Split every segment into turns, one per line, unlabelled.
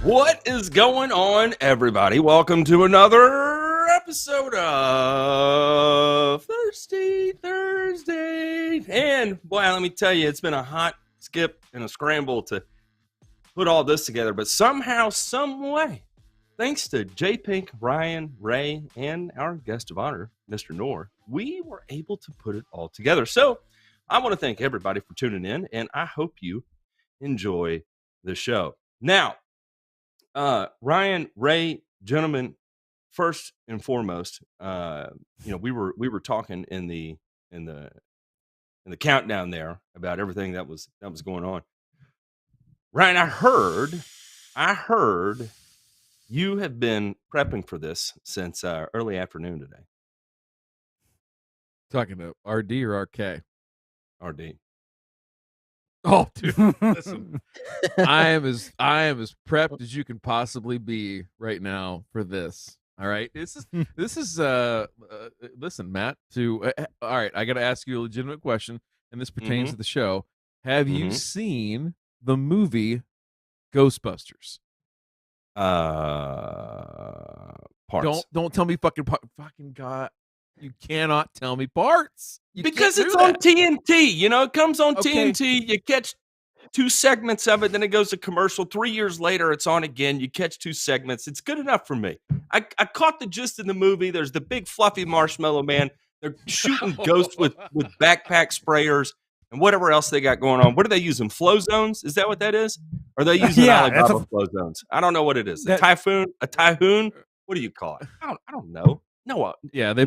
What is going on, everybody? Welcome to another episode of Thirsty Thursday. And boy, let me tell you, it's been a hot skip and a scramble to put all this together. But somehow, some way, thanks to J Pink, Ryan, Ray, and our guest of honor, Mr. Knorr, we were able to put it all together. So I want to thank everybody for tuning in, and I hope you enjoy the show. Now, Ryan, Ray, gentlemen, first and foremost, we were talking in the countdown there about everything that was going on. Ryan, I heard you have been prepping for this since early afternoon today.
Talking to RD or RK?
RD.
Oh, dude, listen, I am as prepped as you can possibly be right now for this. All right, this is listen, Matt. All right, I got to ask you a legitimate question, and this pertains to the show. Have you seen the movie Ghostbusters?
Parts.
Don't tell me fucking God. You cannot tell me parts.
Because it's on TNT. You know, it comes on TNT. You catch 2 segments of it, then it goes to commercial. 3 years later, it's on again. You catch 2 segments. It's good enough for me. I caught the gist in the movie. There's the big fluffy marshmallow man. They're shooting ghosts with backpack sprayers and whatever else they got going on. What are they using? Flow zones? Is that what that is? Or are they using Alibaba flow zones? I don't know what it is. A typhoon? What do you call it? I don't know. No,
yeah, they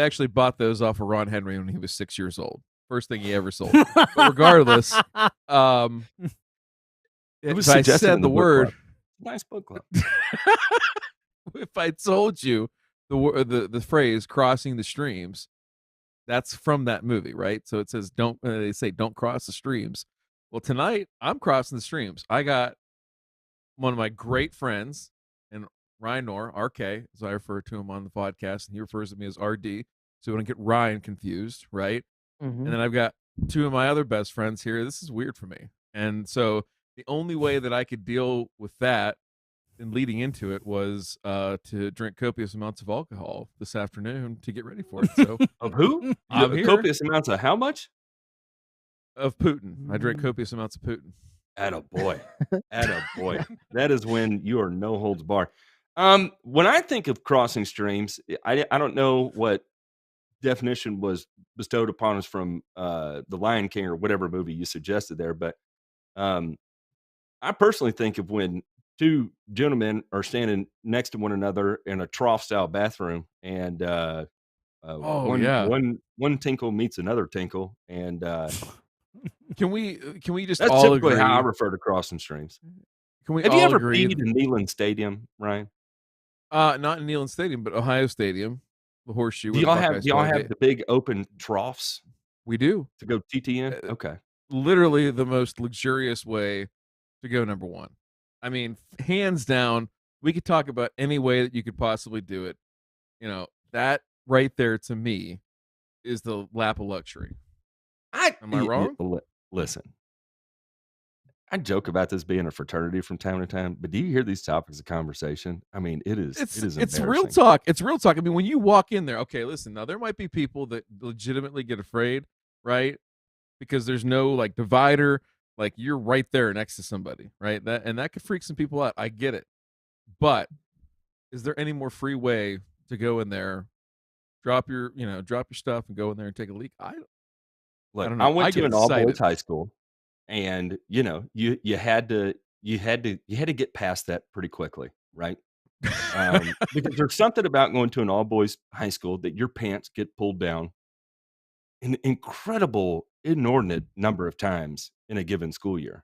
actually bought those off of Ron Henry when he was 6 years old. First thing he ever sold. But regardless,
it was
if I said the word,
nice book club.
If I told you the phrase "crossing the streams," that's from that movie, right? So it says don't. They say don't cross the streams. Well, tonight I'm crossing the streams. I got one of my great friends, and Ryan Knorr, RK, as I refer to him on the podcast, and he refers to me as RD, so we don't get Ryan confused, right? And then I've got 2 of my other best friends here. This is weird for me. And so the only way that I could deal with that and leading into it was to drink copious amounts of alcohol this afternoon to get ready for it. So
of who? Copious amounts of how much?
Of Putin. I drank copious amounts of Putin.
Attaboy. Attaboy. That is when you are no holds barred. When I think of crossing streams, I don't know what definition was bestowed upon us from the Lion King or whatever movie you suggested there, but I I personally think of when two gentlemen are standing next to one another in a trough style bathroom, and
Oh yeah.
one tinkle meets another tinkle, and
Can we just
that's
all
typically how I
agree?
refer to crossing streams.
Can we
Have you
all
ever
agree?
peed in Neyland Stadium, Ryan?
Not in Neyland Stadium, but Ohio Stadium, the horseshoe
Do
where the
y'all have
Buckeyes
do y'all
play.
have the big open troughs
We do.
to go TT in?
Uh,
Okay.
Literally the most luxurious way to go number one. I mean, hands down, we could talk about any way that you could possibly do it. You know, that right there to me is the lap of luxury. Am I wrong?
Listen, I joke about this being a fraternity from time to time, but do you hear these topics of conversation? I mean, it is
It's real
embarrassing.
talk. It's real talk. I mean, when you walk in there, okay, listen, now there might be people that legitimately get afraid, right? Because there's no like divider, like you're right there next to somebody, right? That could freak some people out. I get it. But is there any more free way to go in there, drop your stuff and go in there and take a leak? I
Look,
don't
I
know.
went
I
to
get
an all boys
excited.
high school, and you had to get past that pretty quickly, right? Because there's something about going to an all boys high school that your pants get pulled down an incredible, inordinate number of times in a given school year.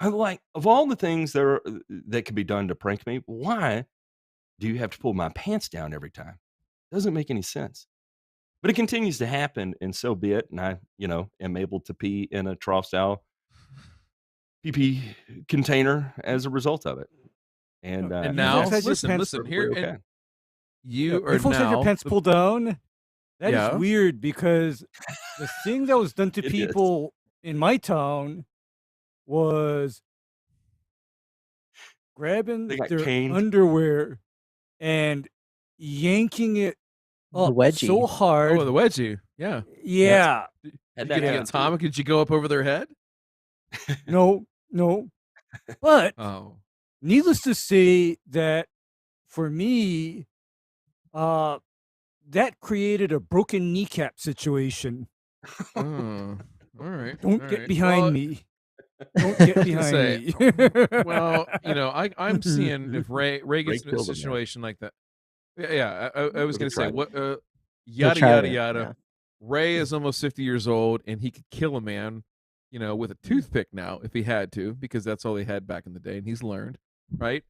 I'm like, of all the things that can be done to prank me, why do you have to pull my pants down every time? Doesn't make any sense. But it continues to happen, and so be it. And I, am able to pee in a trough style PP container as a result of it. And
And
You folks
now,
had your
listen,
pants.
listen here,
perfectly
and
okay.
you
You
are
folks had your
now
pants pulled down. That is
Yeah.
weird because the thing that was done to
It is.
people in my town was grabbing
They got
their
caned.
underwear and yanking it
The
up
wedgie.
so hard.
Oh, the wedgie. Yeah.
Yeah.
Did you
Had
get
that
the
happen too.
atomic? Did you go up over their head?
No. But
Oh.
needless to say that for me, that created a broken kneecap situation.
Oh. All right.
Don't
all
get
right.
behind
Well,
me. Don't get
gonna
behind
say,
me.
well, I'm seeing if Ray gets in a
killed him, man.
situation like that. Yeah, I was
With a
gonna say
trident.
what
The
yada yada
trident,
yada.
yeah.
Ray is almost 50 years old and he could kill a man, with a toothpick now if he had to, because that's all he had back in the day, and he's learned, right?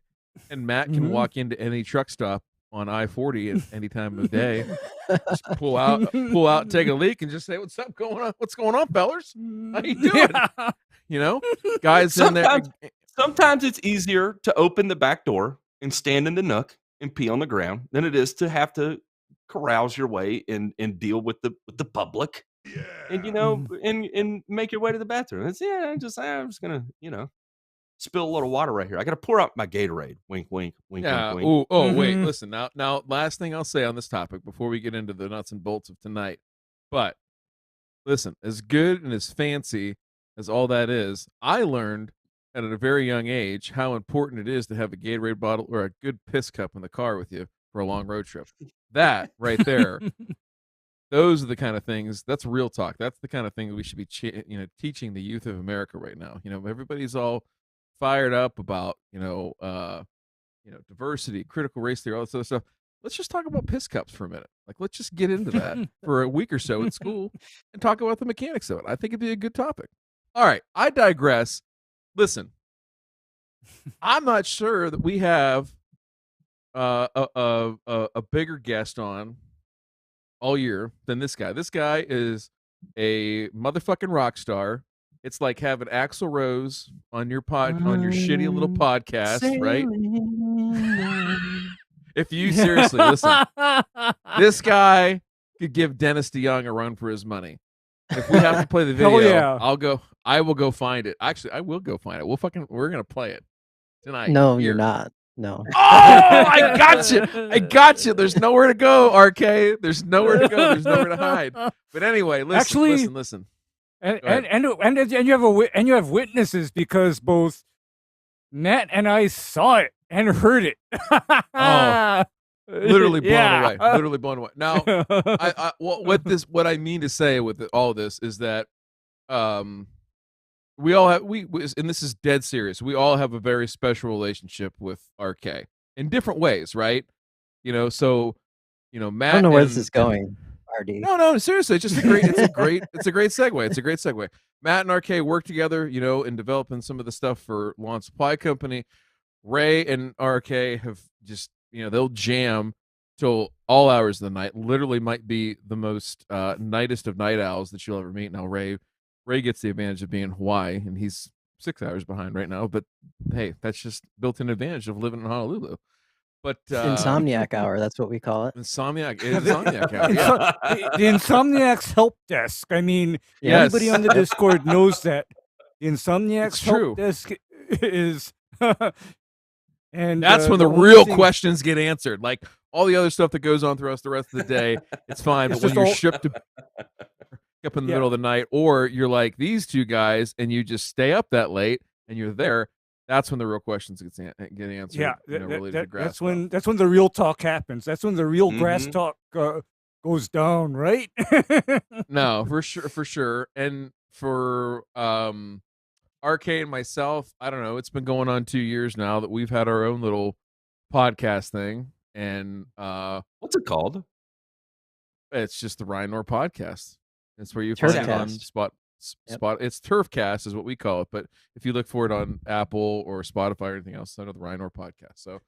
And Matt can
Mhm.
walk into any truck stop on I-40 at any time of day, just pull out, take a leak, and just say, "What's up going on? What's going on, fellers? How you doing?"
Yeah.
Guys in there.
Sometimes it's easier to open the back door and stand in the nook and pee on the ground than it is to have to carouse your way and deal with the public. And and make your way to the bathroom. I'm just gonna, spill a little water right here. I gotta pour out my Gatorade. Wink, wink, wink,
Yeah.
wink, wink.
Wait.
Mhm.
Listen. Now, last thing I'll say on this topic before we get into the nuts and bolts of tonight. But listen, as good and as fancy as all that is, I learned at a very young age how important it is to have a Gatorade bottle or a good piss cup in the car with you for a long road trip. That right there, those are the kind of things. That's real talk. That's the kind of thing that we should be, teaching the youth of America right now. Everybody's all fired up about, diversity, critical race theory, all this other stuff. Let's just talk about piss cups for a minute. Like, let's just get into that for a week or so at school and talk about the mechanics of it. I think it'd be a good topic. All right, I digress. Listen, I'm not sure that we have a bigger guest on all year than this guy. This guy is a motherfucking rock star. It's like having Axl Rose on your shitty little podcast, right? If you seriously listen, this guy could give Dennis DeYoung a run for his money. If we have to play the video,
yeah.
I will go find it. Actually, I will go find it. We're gonna play it tonight.
No,
here.
you're not. No.
Oh, I got you. I got you. There's nowhere to go, RK. There's nowhere to go. There's nowhere to hide. But anyway, listen.
And you have witnesses because both Matt and I saw it and heard it.
Oh, literally blown
Yeah.
away. Literally blown away. Now, what I mean to say with all this is that, we all have and this is dead serious. We all have a very special relationship with RK in different ways, right? So Matt.
I don't know where this is going, RD.
No, seriously, it's just a great segue. It's a great segue. Matt and RK work together, in developing some of the stuff for Lawn Supply Company. Ray and RK have just, they'll jam till all hours of the night. Literally might be the most nightest of night owls that you'll ever meet. Now Ray gets the advantage of being in Hawaii, and he's 6 hours behind right now. But hey, that's just built-in advantage of living in Honolulu. But
Insomniac hour, that's what we call it.
Insomniac hour. Yeah.
The Insomniac's help desk. I mean, everybody on the Discord knows that the Insomniac's help desk is. And
that's when the real questions get answered. Like all the other stuff that goes on throughout the rest of the day, it's fine. But when you're shipped up in the middle of the night, or you're like these two guys and you just stay up that late and you're there, that's when the real questions get answered.
Yeah,
related to grass
that's when the real talk happens. That's when the real grass talk goes down, right?
No, for sure. And for RK and myself, I don't know. It's been going on 2 years now that we've had our own little podcast thing, and
what's it called?
It's just the Ryan Knorr podcast. It's where you
Turfcast.
find it on Spot. It's Turfcast is what we call it, but if you look for it on Apple or Spotify or anything else, it's under the Ryan Knorr podcast. So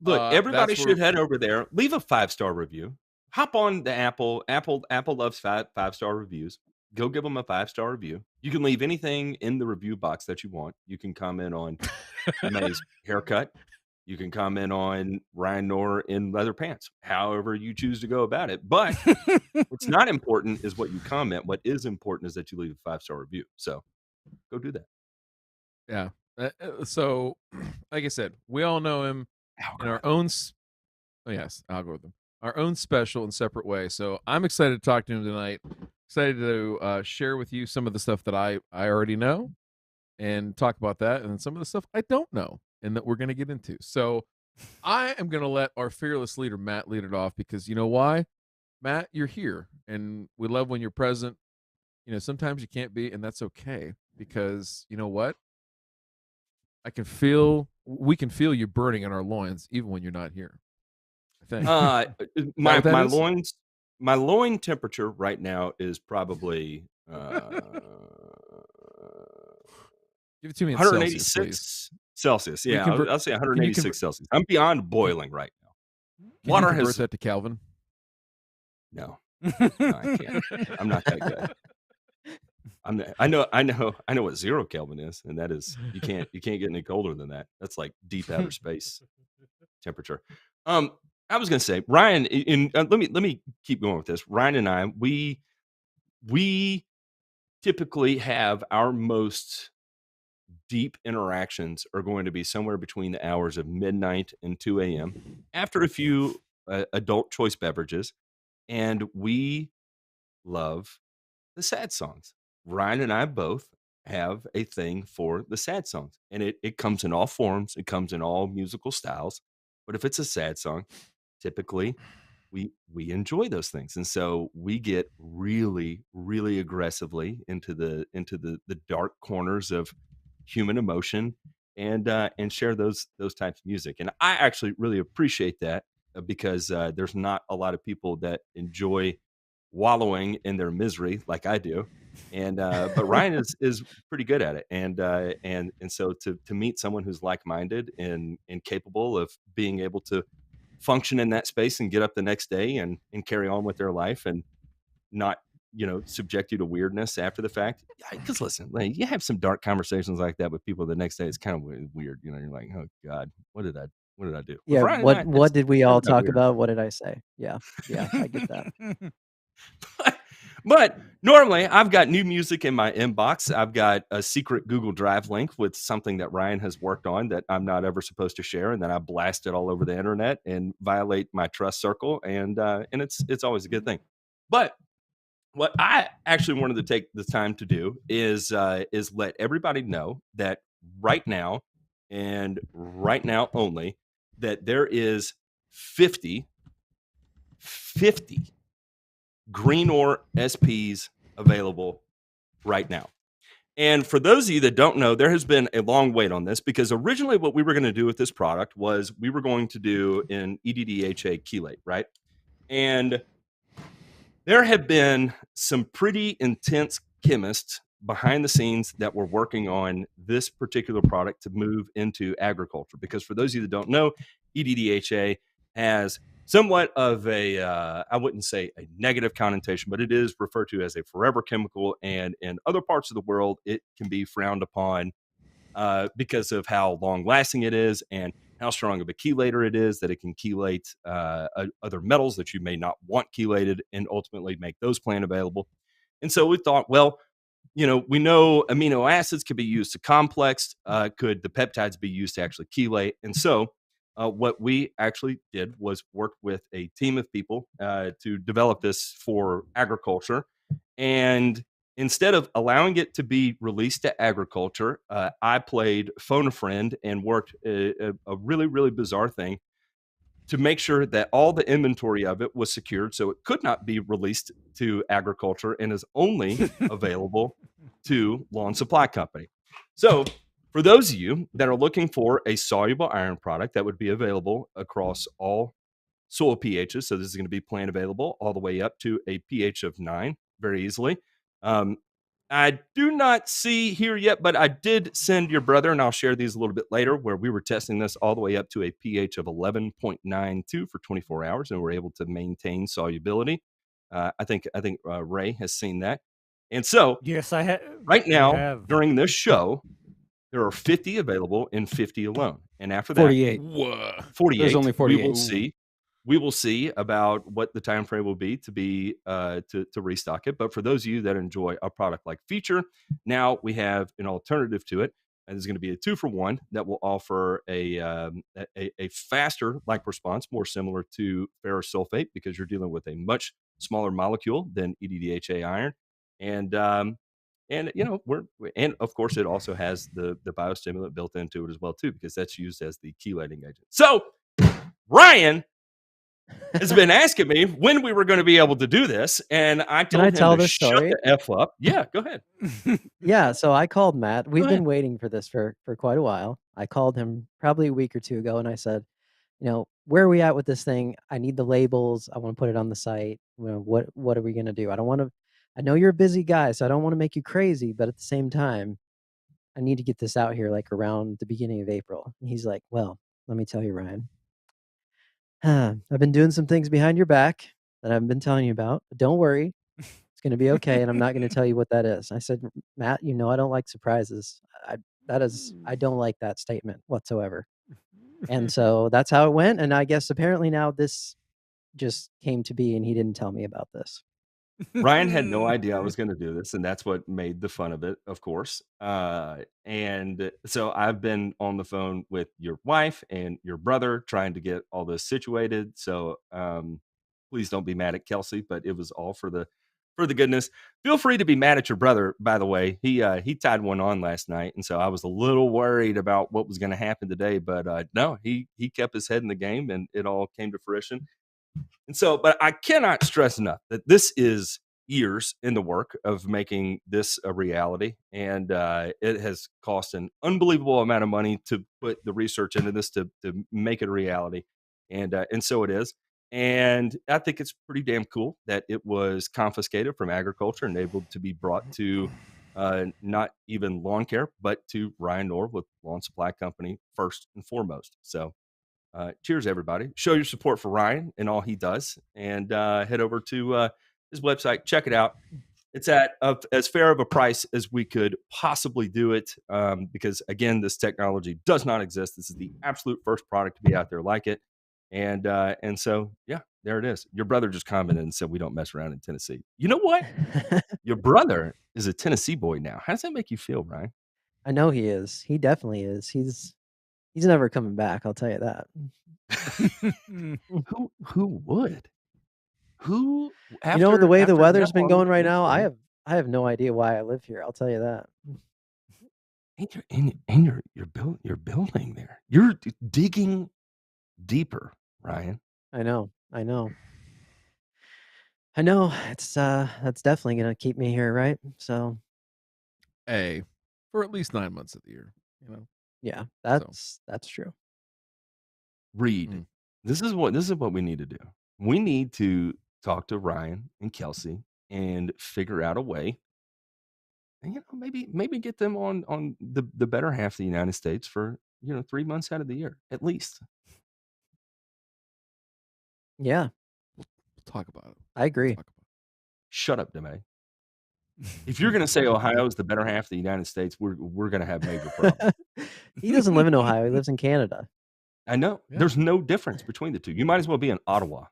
look, everybody should head over there, leave a 5-star review, hop on the Apple loves 5-star reviews. Go give them a 5-star review. You can leave anything in the review box that you want. You can comment on May's haircut. You can comment on Ryan Knorr in leather pants, however you choose to go about it. But what's not important is what you comment. What is important is that you leave a 5-star review. So go do that.
Yeah. So, like I said, we all know him in our own. Algorithm. Our own special and separate way. So I'm excited to talk to him tonight. Excited to share with you some of the stuff that I already know and talk about that, and some of the stuff I don't know and that we're going to get into. So I am going to let our fearless leader, Matt, lead it off, because you know why? Matt, you're here, and we love when you're present. Sometimes you can't be, and that's okay, because you know what? We can feel you burning in our loins even when you're not here. I think.
My loin temperature right now is probably
give it to me in
186 Celsius. Yeah, I'll say 186 Celsius. I'm beyond boiling right now.
Can you convert that to Kelvin?
No, I can't. I'm not that good. I know what 0 Kelvin is, and that is you can't get any colder than that. That's like deep outer space temperature. I was going to say, Ryan, let me keep going with this. Ryan and I, we typically have our most deep interactions are going to be somewhere between the hours of midnight and 2 a.m. after a few adult choice beverages, and we love the sad songs. Ryan and I both have a thing for the sad songs, and it comes in all forms. It comes in all musical styles. But if it's a sad song, typically we enjoy those things, and so we get really, really aggressively into the dark corners of human emotion and share those types of music. And I actually really appreciate that because there's not a lot of people that enjoy wallowing in their misery like I do. And but Ryan is pretty good at it, and so to meet someone who's like-minded and capable of being able to function in that space and get up the next day and carry on with their life and not subject you to weirdness after the fact. Because listen, like, you have some dark conversations like that with people the next day, it's kind of weird. You're like, oh God, what did I do?
Yeah, what did we all talk about? What did I say? Yeah, I get that.
But normally I've got new music in my inbox. I've got a secret Google Drive link with something that Ryan has worked on that I'm not ever supposed to share, and then I blast it all over the internet and violate my trust circle, and it's always a good thing. But what I actually wanted to take the time to do is let everybody know that right now, and right now only, that there is 50 GreenORR SPs available right now. And for those of you that don't know, there has been a long wait on this because originally what we were going to do with this product was we were going to do an EDDHA chelate, right? And there have been some pretty intense chemists behind the scenes that were working on this particular product to move into agriculture. Because for those of you that don't know, EDDHA has somewhat of a, I wouldn't say a negative connotation, but it is referred to as a forever chemical. And in other parts of the world, it can be frowned upon because of how long lasting it is and how strong of a chelator it is, that it can chelate other metals that you may not want chelated and ultimately make those plant available. And so we thought, well, we know amino acids could be used to complex. Could the peptides be used to actually chelate? And so what we actually did was work with a team of people to develop this for agriculture. And instead of allowing it to be released to agriculture, I played phone a friend and worked a really, really bizarre thing to make sure that all the inventory of it was secured so it could not be released to agriculture and is only available to Lawn Supply Company. So for those of you that are looking for a soluble iron product that would be available across all soil pHs, so this is going to be plant available all the way up to a pH of 9 very easily. I do not see here yet, but I did send your brother, and I'll share these a little bit later, where we were testing this all the way up to a pH of 11.92 for 24 hours, and we're able to maintain solubility. I think Ray has seen that. And so,
yes, I have.
Right now, during this show, there are 50 available and 50 alone. And after that,
48.
48.
There's only 48.
We will see about what the time frame will be to restock it. But for those of you that enjoy a product like Feature, now we have an alternative to it. And there's going to be a 2-for-1 that will offer a faster like response, more similar to ferrous sulfate, because you're dealing with a much smaller molecule than EDDHA iron. And of course it also has the biostimulant built into it as well too, because that's used as the chelating agent. So Ryan has been asking me when we were going to be able to do this, and I told him to shut the F up. Yeah, go ahead.
Yeah, so I called Matt. We've been waiting for this for quite a while. I called him probably a week or two ago, and I said, where are we at with this thing? I need the labels. I want to put it on the site. What are we going to do? I know you're a busy guy, so I don't want to make you crazy, but at the same time, I need to get this out here like around the beginning of April. And he's like, well, let me tell you, Ryan. I've been doing some things behind your back that I've been telling you about, but don't worry. It's going to be okay, and I'm not going to tell you what that is. I said, Matt, I don't like surprises. I don't like that statement whatsoever. And so that's how it went. And I guess apparently now this just came to be, and he didn't tell me about this.
Ryan had no idea I was going to do this, and that's what made the fun of it, of course. And so I've been on the phone with your wife and your brother trying to get all this situated. So please don't be mad at Kelsey, but it was all for the goodness. Feel free to be mad at your brother, by the way. He tied one on last night, and so I was a little worried about what was going to happen today. But no, he kept his head in the game, and it all came to fruition. And so, but I cannot stress enough that this is years in the work of making this a reality. And it has cost an unbelievable amount of money to put the research into this to make it a reality. And so it is. And I think it's pretty damn cool that it was confiscated from agriculture and able to be brought to not even lawn care, but to Ryan Knorr with Lawn Supply Company first and foremost. So cheers, everybody. Show your support for Ryan and all he does, and head over to his website. Check it out. It's at as fair of a price as we could possibly do it, because, again, this technology does not exist. This is the absolute first product to be out there like it. And so, yeah, there it is. Your brother just commented and said we don't mess around in Tennessee. You know what? Your brother is a Tennessee boy now. How does that make you feel, Ryan?
I know he is. He definitely is. He's never coming back. I'll tell you that.
Who would? Who?
The way the weather's been going right now, I have no idea why I live here. I'll tell you that.
And you're building there. You're digging deeper, Ryan.
I know. It's that's definitely gonna keep me here, right? So
for at least 9 months of the year.
Yeah, that's true.
Reed, this is what we need to do. We need to talk to Ryan and Kelsey and figure out a way, and maybe get them on the better half of the United States for 3 months out of the year at least.
Yeah,
We'll talk about it.
I agree.
Shut up, Demay. If you're going to say Ohio is the better half of the United States, we're going to have major problems.
He doesn't live in Ohio. He lives in Canada.
I know.
Yeah.
There's no difference between the two. You might as well be in Ottawa.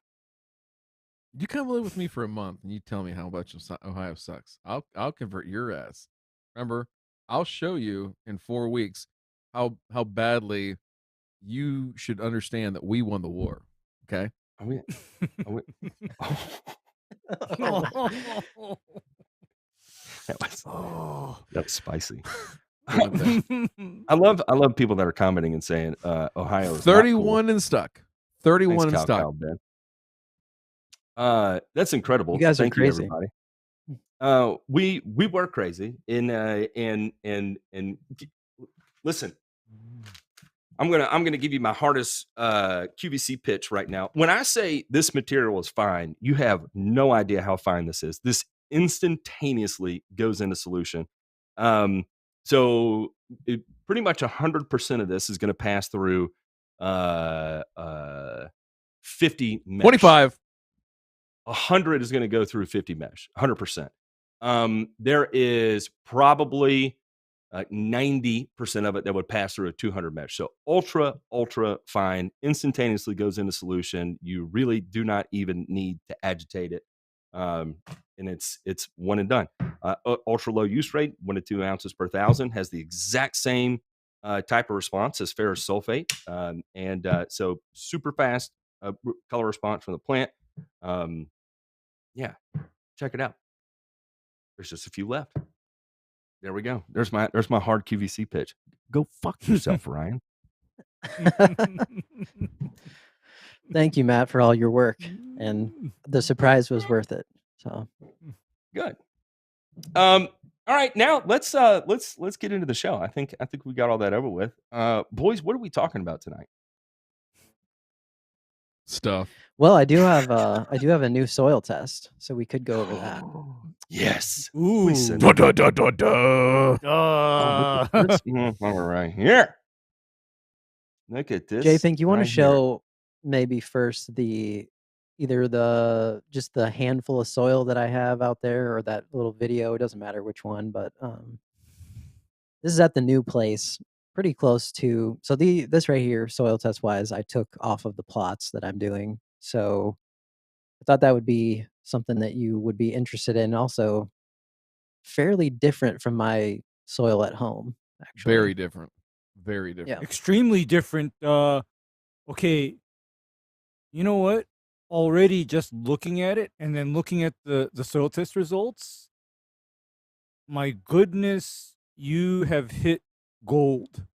You come live with me for a month and you tell me how much Ohio sucks. I'll convert your ass. Remember, I'll show you in 4 weeks how badly you should understand that we won the war. Okay?
Are we? That was spicy. I love people that are commenting and saying Ohio is
31 and stuck. 31
Thanks,
and stuck.
That's incredible.
You guys
Thank
are crazy.
You, everybody. We were crazy. And listen, I'm gonna give you my hardest QVC pitch right now. When I say this material is fine, you have no idea how fine this is. This instantaneously goes into solution. So pretty much 100% of this is going to pass through 50 mesh.
25.
100 is going to go through 50 mesh. 100%. There is probably 90% of it that would pass through a 200 mesh. So ultra fine, instantaneously goes into solution. You really do not even need to agitate it. And it's one and done. Ultra low use rate, 1 to 2 ounces per 1,000, has the exact same type of response as ferrous sulfate. So super fast color response from the plant. Yeah, check it out. There's just a few left. There we go. There's my hard QVC pitch. Go fuck yourself, Ryan.
Thank you, Matt, for all your work, and the surprise was worth it. So
good. All right, now let's get into the show. I think we got all that over with. Boys, what are we talking about tonight?
Stuff.
Well, I do have a new soil test, so we could go over that.
Yes.
Ooh.
All right, here. Look at this.
Jay, think you want
right
to show maybe first either just the handful of soil that I have out there, or that little video. It doesn't matter which one, but this is at the new place, pretty close to. So this right here, soil test wise, I took off of the plots that I'm doing. So I thought that would be something that you would be interested in. Also, fairly different from my soil at home. Actually,
Very different. Very different.
Yeah.
Extremely different. Okay. You know what? Already just looking at it and then looking at the soil test results, my goodness, you have hit gold.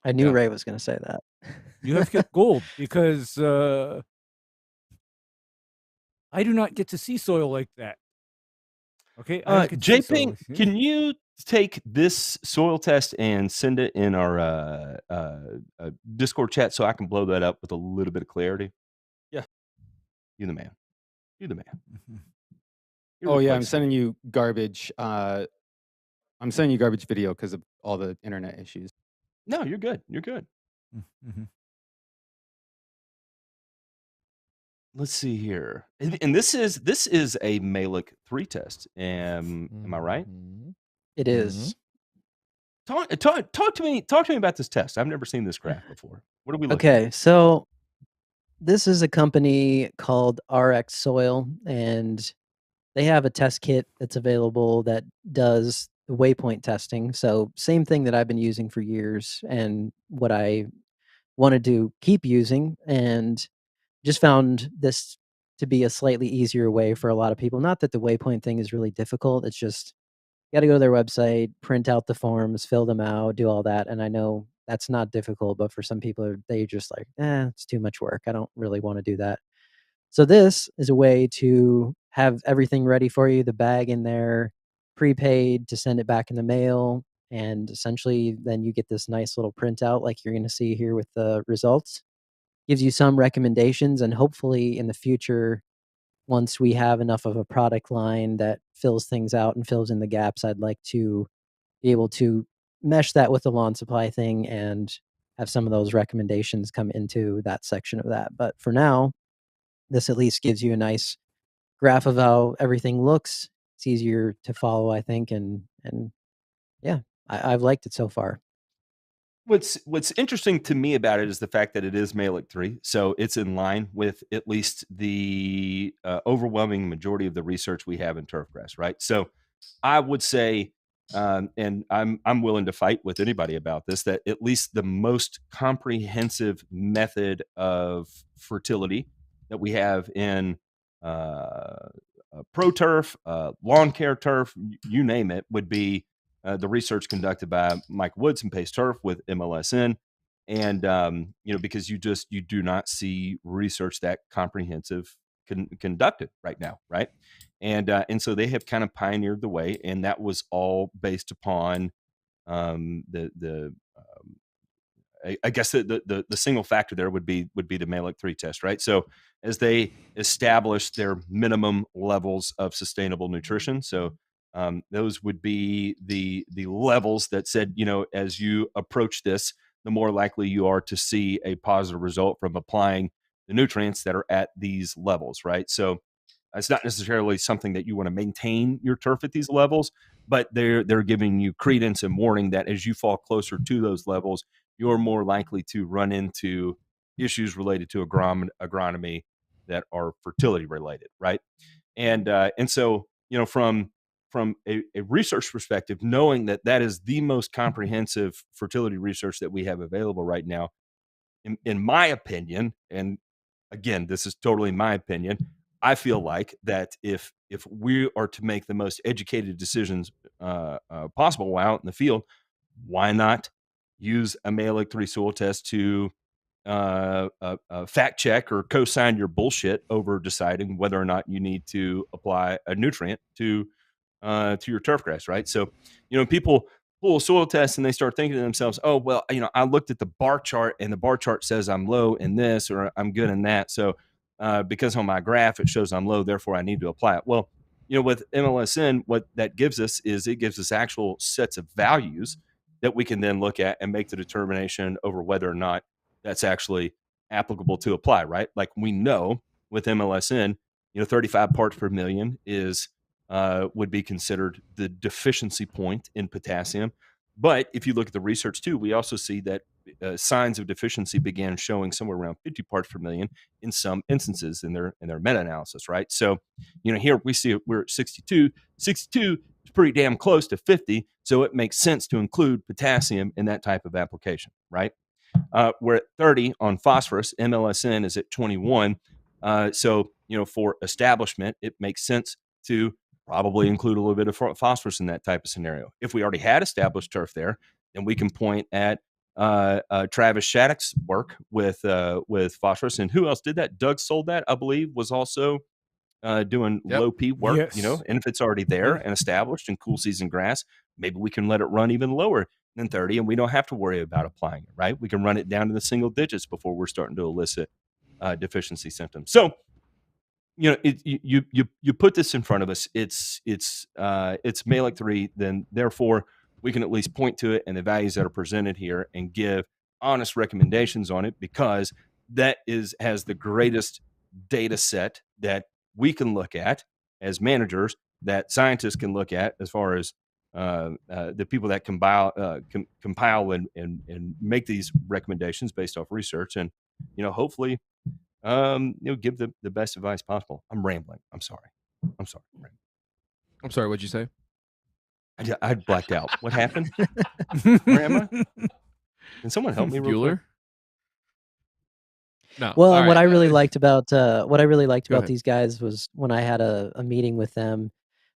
I knew Ray was going to say that.
You have hit gold because I do not get to see soil like that. Okay,
J-Ping, can you take this soil test and send it in our Discord chat so I can blow that up with a little bit of clarity?
Yeah.
You the man. You the man.
Oh yeah, I'm sending you garbage. I'm sending you garbage video because of all the internet issues.
No, you're good. You're good.
Mm-hmm.
Let's see here. And this is a Malik 3 test. Am I right?
It is.
Talk to me about this test. I've never seen this graph before. What are we looking
Okay, so this is a company called RX Soil, and they have a test kit that's available that does the waypoint testing. So same thing that I've been using for years, and what I wanted to keep using, and just found this to be a slightly easier way for a lot of people. Not that the waypoint thing is really difficult. It's just you got to go to their website, print out the forms, fill them out, do all that. And I know that's not difficult, but for some people, they just like, it's too much work. I don't really want to do that. So this is a way to have everything ready for you, the bag in there, prepaid to send it back in the mail, and essentially then you get this nice little printout like you're going to see here with the results. Gives you some recommendations, and hopefully in the future, once we have enough of a product line that fills things out and fills in the gaps, I'd like to be able to mesh that with the lawn supply thing and have some of those recommendations come into that section of that. But for now, this at least gives you a nice graph of how everything looks. It's easier to follow, I think, and yeah, I've liked it so far.
What's interesting to me about it is the fact that it is Malik 3, so it's in line with at least the overwhelming majority of the research we have in turfgrass, right? So I would say, and I'm willing to fight with anybody about this, that at least the most comprehensive method of fertility that we have in pro turf, lawn care turf, you name it, would be the research conducted by Mike Woods and Pace Turf with MLSN. And, because you do not see research that comprehensive conducted right now. Right. And so they have kind of pioneered the way, and that was all based upon I guess the single factor there would be the Malik 3 test, right? So as they established their minimum levels of sustainable nutrition, so those would be the levels that said, as you approach this, the more likely you are to see a positive result from applying the nutrients that are at these levels, right? So it's not necessarily something that you want to maintain your turf at these levels, but they're giving you credence and warning that as you fall closer to those levels, you're more likely to run into issues related to agronomy that are fertility related, right? And so from a research perspective, knowing that that is the most comprehensive fertility research that we have available right now, in my opinion, and again, this is totally my opinion, I feel like that if we are to make the most educated decisions possible while out in the field, why not use a Malik 3 soil test to fact check or co-sign your bullshit over deciding whether or not you need to apply a nutrient to your turf grass, right? So, people pull a soil test and they start thinking to themselves, oh, well, I looked at the bar chart and the bar chart says I'm low in this or I'm good in that. So because on my graph, it shows I'm low, therefore I need to apply it. Well, with MLSN, what that gives us is it gives us actual sets of values that we can then look at and make the determination over whether or not that's actually applicable to apply, right? Like we know with MLSN, 35 parts per million is would be considered the deficiency point in potassium. But if you look at the research too, we also see that signs of deficiency began showing somewhere around 50 parts per million in some instances in their meta-analysis, right? So, here we see we're at 62. 62 is pretty damn close to 50, so it makes sense to include potassium in that type of application, right? We're at 30 on phosphorus. MLSN is at 21. So, for establishment, it makes sense to probably include a little bit of phosphorus in that type of scenario. If we already had established turf there, then we can point at Travis Shattuck's work with phosphorus. And who else did that? Doug sold that, I believe, was also doing low P work,
Yes.
and if it's already there and established in cool season grass, maybe we can let it run even lower than 30 and we don't have to worry about applying it, right? We can run it down to the single digits before we're starting to elicit deficiency symptoms. So, you put this in front of us. It's Malik 3, then therefore we can at least point to it and the values that are presented here and give honest recommendations on it, because that has the greatest data set that we can look at as managers, that scientists can look at as far as the people that compile and make these recommendations based off research, and hopefully give the best advice possible. I'm rambling. I'm sorry. I'm
sorry. What'd you say?
I blacked out. What happened? Where am I? Can someone help me real quick?
Bueller? No.
Well,
All
and what
right,
I really liked about
ahead.
these guys was when I had a meeting with them,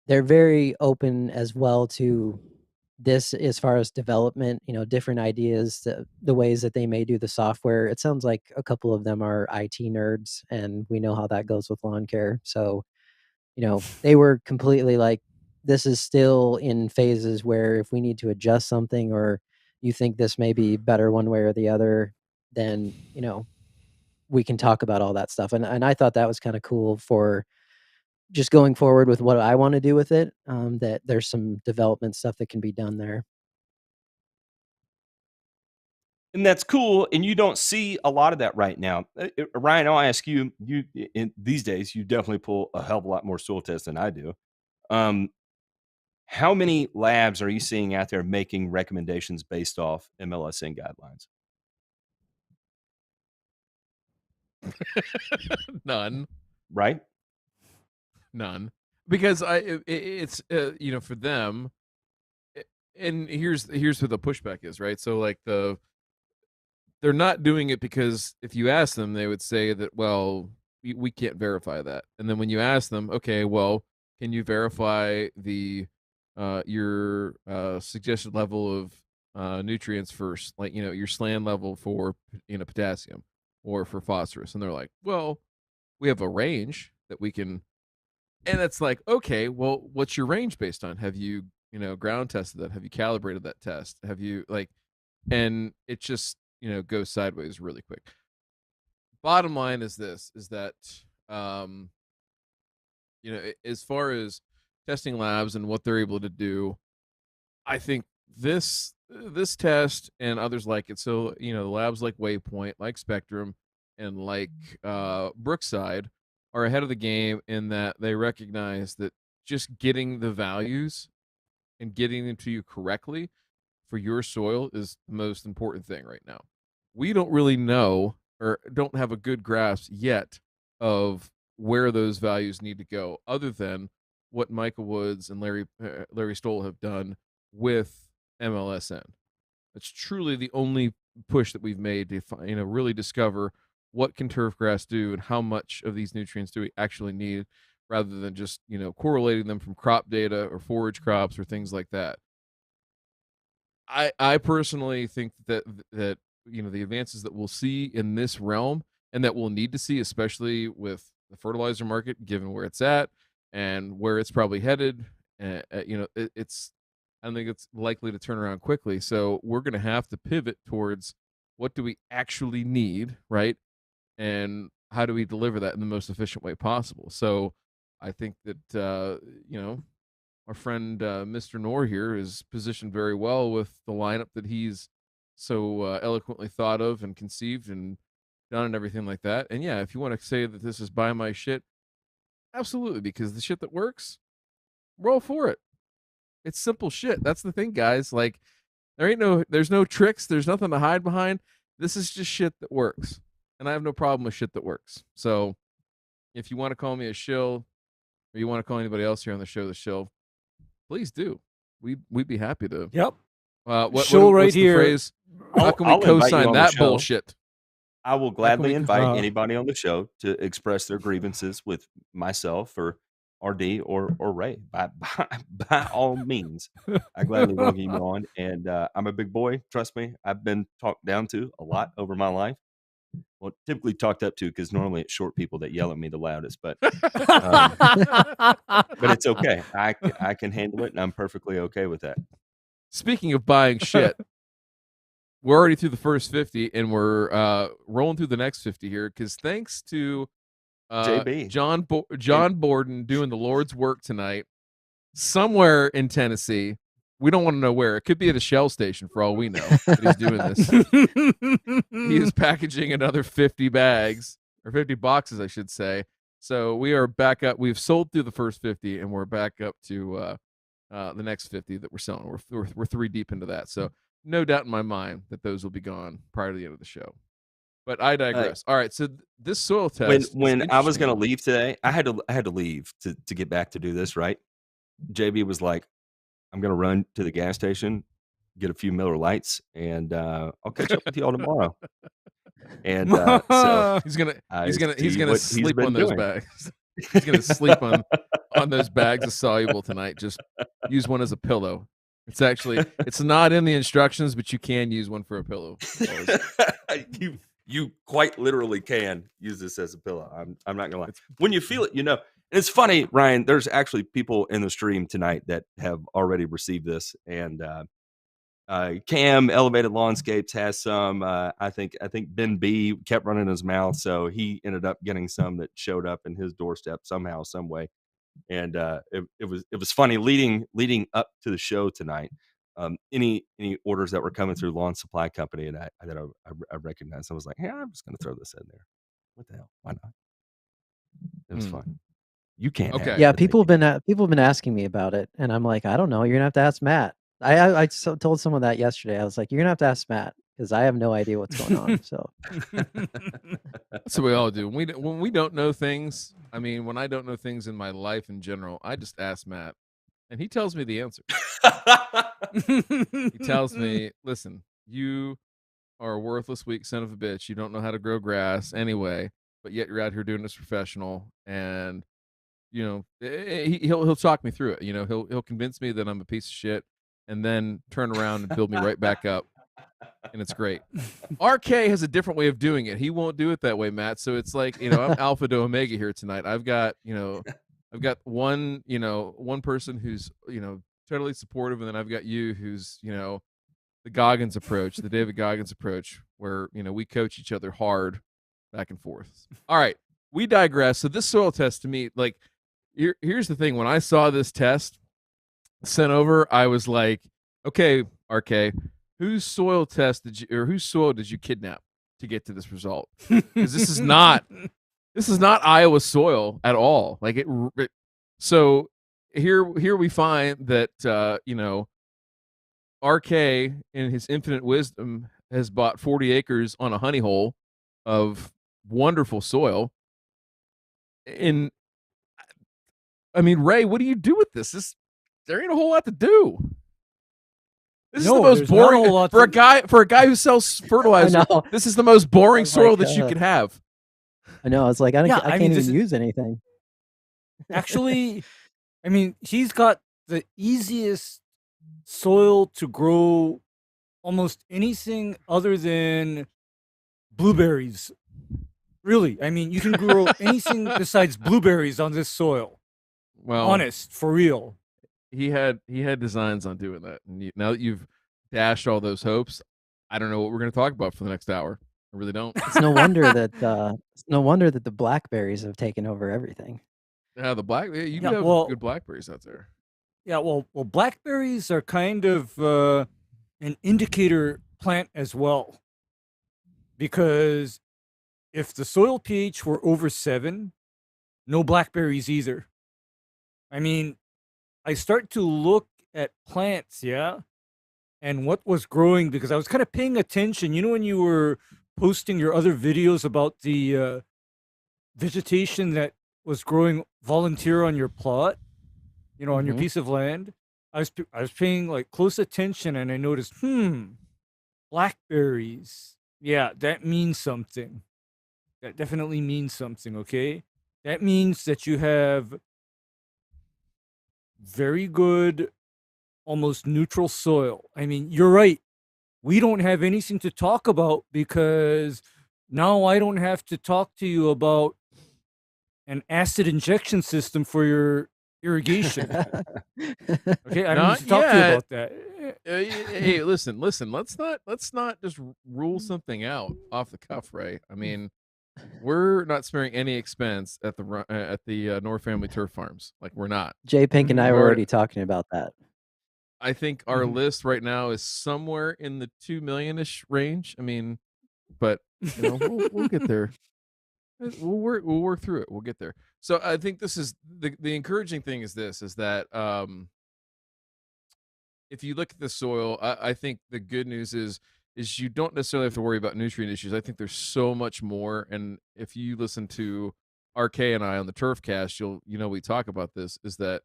they're very open as well to this as far as development, different ideas, the ways that they may do the software. It sounds like a couple of them are IT nerds, and we know how that goes with lawn care. So, they were completely like, this is still in phases where if we need to adjust something or you think this may be better one way or the other, then, we can talk about all that stuff. And I thought that was kind of cool for just going forward with what I want to do with it, that there's some development stuff that can be done there.
And that's cool, and you don't see a lot of that right now. Ryan, I'll ask you, in these days, you definitely pull a hell of a lot more soil tests than I do. How many labs are you seeing out there making recommendations based off MLSN guidelines?
None.
Right?
None. Because it's for them, and here's where the pushback is, right? So like they're not doing it because if you ask them, they would say that, well, we can't verify that. And then when you ask them, okay, well, can you verify your suggested level of nutrients first, like your SLAN level for potassium or for phosphorus? And they're like, well, we have a range that we can. And it's like, okay, well, what's your range based on? Have you ground tested that? Have you calibrated that test? Have you and it just goes sideways really quick. Bottom line is that as far as testing labs and what they're able to do, I think this test and others like it. So labs like Waypoint, like Spectrum, and like Brookside are ahead of the game in that they recognize that just getting the values and getting them to you correctly for your soil is the most important thing right now. We don't really know or don't have a good grasp yet of where those values need to go, other than what Michael Woods and Larry Stoll have done with MLSN. It's truly the only push that we've made to really discover what can turf grass do and how much of these nutrients do we actually need, rather than just correlating them from crop data or forage crops or things like that. I personally think that the advances that we'll see in this realm and that we'll need to see, especially with the fertilizer market, given where it's at and where it's probably headed, I think it's likely to turn around quickly. So we're going to have to pivot towards what do we actually need, right? And how do we deliver that in the most efficient way possible? So I think that, our friend Mr. Knorr here is positioned very well with the lineup that he's so eloquently thought of and conceived and done and everything like that. And yeah, if you want to say that this is buy my shit, absolutely, because the shit that works, roll for it. It's simple shit. That's the thing, guys. Like, there's no tricks. There's nothing to hide behind. This is just shit that works. And I have no problem with shit that works. So if you want to call me a shill, or you want to call anybody else here on the show the shill, please do. We'd be happy to.
Yep.
What's
right
the
here.
Phrase? How can we co-sign that bullshit?
I will gladly invite anybody on the show to express their grievances with myself or RD or Ray. By all means, I gladly welcome you on. And I'm a big boy. Trust me, I've been talked down to a lot over my life. Well, typically talked up to, because normally it's short people that yell at me the loudest. But but it's okay. I can handle it, and I'm perfectly okay with that.
Speaking of buying shit, we're already through the first 50, and we're rolling through the next 50 here, because thanks to
JB
John Borden doing the Lord's work tonight somewhere in Tennessee. We don't want to know where. It could be at a Shell station for all we know that he's doing this. He is packaging another 50 bags, or 50 boxes, I should say. So we are back up. We've sold through the first 50, and we're back up to the next 50 that we're selling. We're 3 deep into that. So no doubt in my mind that those will be gone prior to the end of the show. But I digress. All right, so this soil test.
When I was going to leave today, I had to leave to get back to do this. Right? JB was like, I'm going to run to the gas station, get a few Miller Lights, and I'll catch up with you all tomorrow. And so
he's gonna sleep on those bags. He's gonna sleep on those bags of soluble tonight. Just use one as a pillow. It's not in the instructions, but you can use one for a pillow.
You quite literally can use this as a pillow. I'm not gonna lie. When you feel it, it's funny, Ryan. There's actually people in the stream tonight that have already received this, and Cam Elevated Lawnscapes has some. I think Ben B kept running his mouth, so he ended up getting some that showed up in his doorstep somehow, some way. And it was funny leading up to the show tonight. Any orders that were coming through Lawn Supply Company, and I recognized, I was like, hey, I'm just going to throw this in there. What the hell? Why not? It was fun. You can't.
Okay.
Yeah, people have been asking me about it, and I'm like, I don't know. You're gonna have to ask Matt. I told someone that yesterday. I was like, you're gonna have to ask Matt because I have no idea what's going on. So
That's what we all do. When we don't know things, I mean, when I don't know things in my life in general, I just ask Matt, and he tells me the answer. He tells me, listen, you are a worthless, weak son of a bitch. You don't know how to grow grass anyway, but yet you're out here doing this professional, and he'll talk me through it. He'll convince me that I'm a piece of shit, and then turn around and build me right back up, and it's great. RK has a different way of doing it. He won't do it that way, Matt. So it's like, I'm alpha to omega here tonight. I've got one person who's totally supportive, and then I've got you who's the Goggins approach, the David Goggins approach, where we coach each other hard back and forth. All right, we digress. So this soil test, to me, like, here's the thing. When I saw this test sent over, I was like, okay, RK, whose soil did you kidnap to get to this result? Because this is not Iowa soil at all. Like so here we find that RK in his infinite wisdom has bought 40 acres on a honey hole of wonderful soil. And I mean, Ray, what do you do with this? There ain't a whole lot to do. This is the most boring for a guy who sells fertilizer. This is the most boring soil that you could have.
I know. It's like I can't even use anything.
Actually, I mean, he's got the easiest soil to grow almost anything other than blueberries. Really, I mean, you can grow anything besides blueberries on this soil.
Well,
honest, for real.
He had designs on doing that. And now that you've dashed all those hopes, I don't know what we're going to talk about for the next hour. I really don't.
It's no wonder that the blackberries have taken over everything.
Yeah, you can have good blackberries out there.
Yeah, well, blackberries are kind of an indicator plant as well, because if the soil pH were over 7, no blackberries either. I mean, I start to look at plants, and what was growing, because I was kind of paying attention. When you were posting your other videos about the vegetation that was growing volunteer on your plot, on your piece of land, I was paying like close attention, and I noticed, blackberries. Yeah, that means something. That definitely means something, okay? That means that you have very good, almost neutral soil. I mean, you're right. We don't have anything to talk about because now I don't have to talk to you about an acid injection system for your irrigation. Okay, I don't need to talk to you about that.
Hey, listen. Let's not just rule something out off the cuff, Ray. I mean, we're not sparing any expense at the Knorr family turf farms. Like, we're not.
Jay Pink and I were already talking about that.
I think our list right now is somewhere in the $2 million-ish range. I mean, but we'll get there. We'll work through it. We'll get there. So I think this is the encouraging thing is that if you look at the soil, I think the good news is you don't necessarily have to worry about nutrient issues. I think there's so much more. And if you listen to RK and I on the Turfcast, we talk about this, is that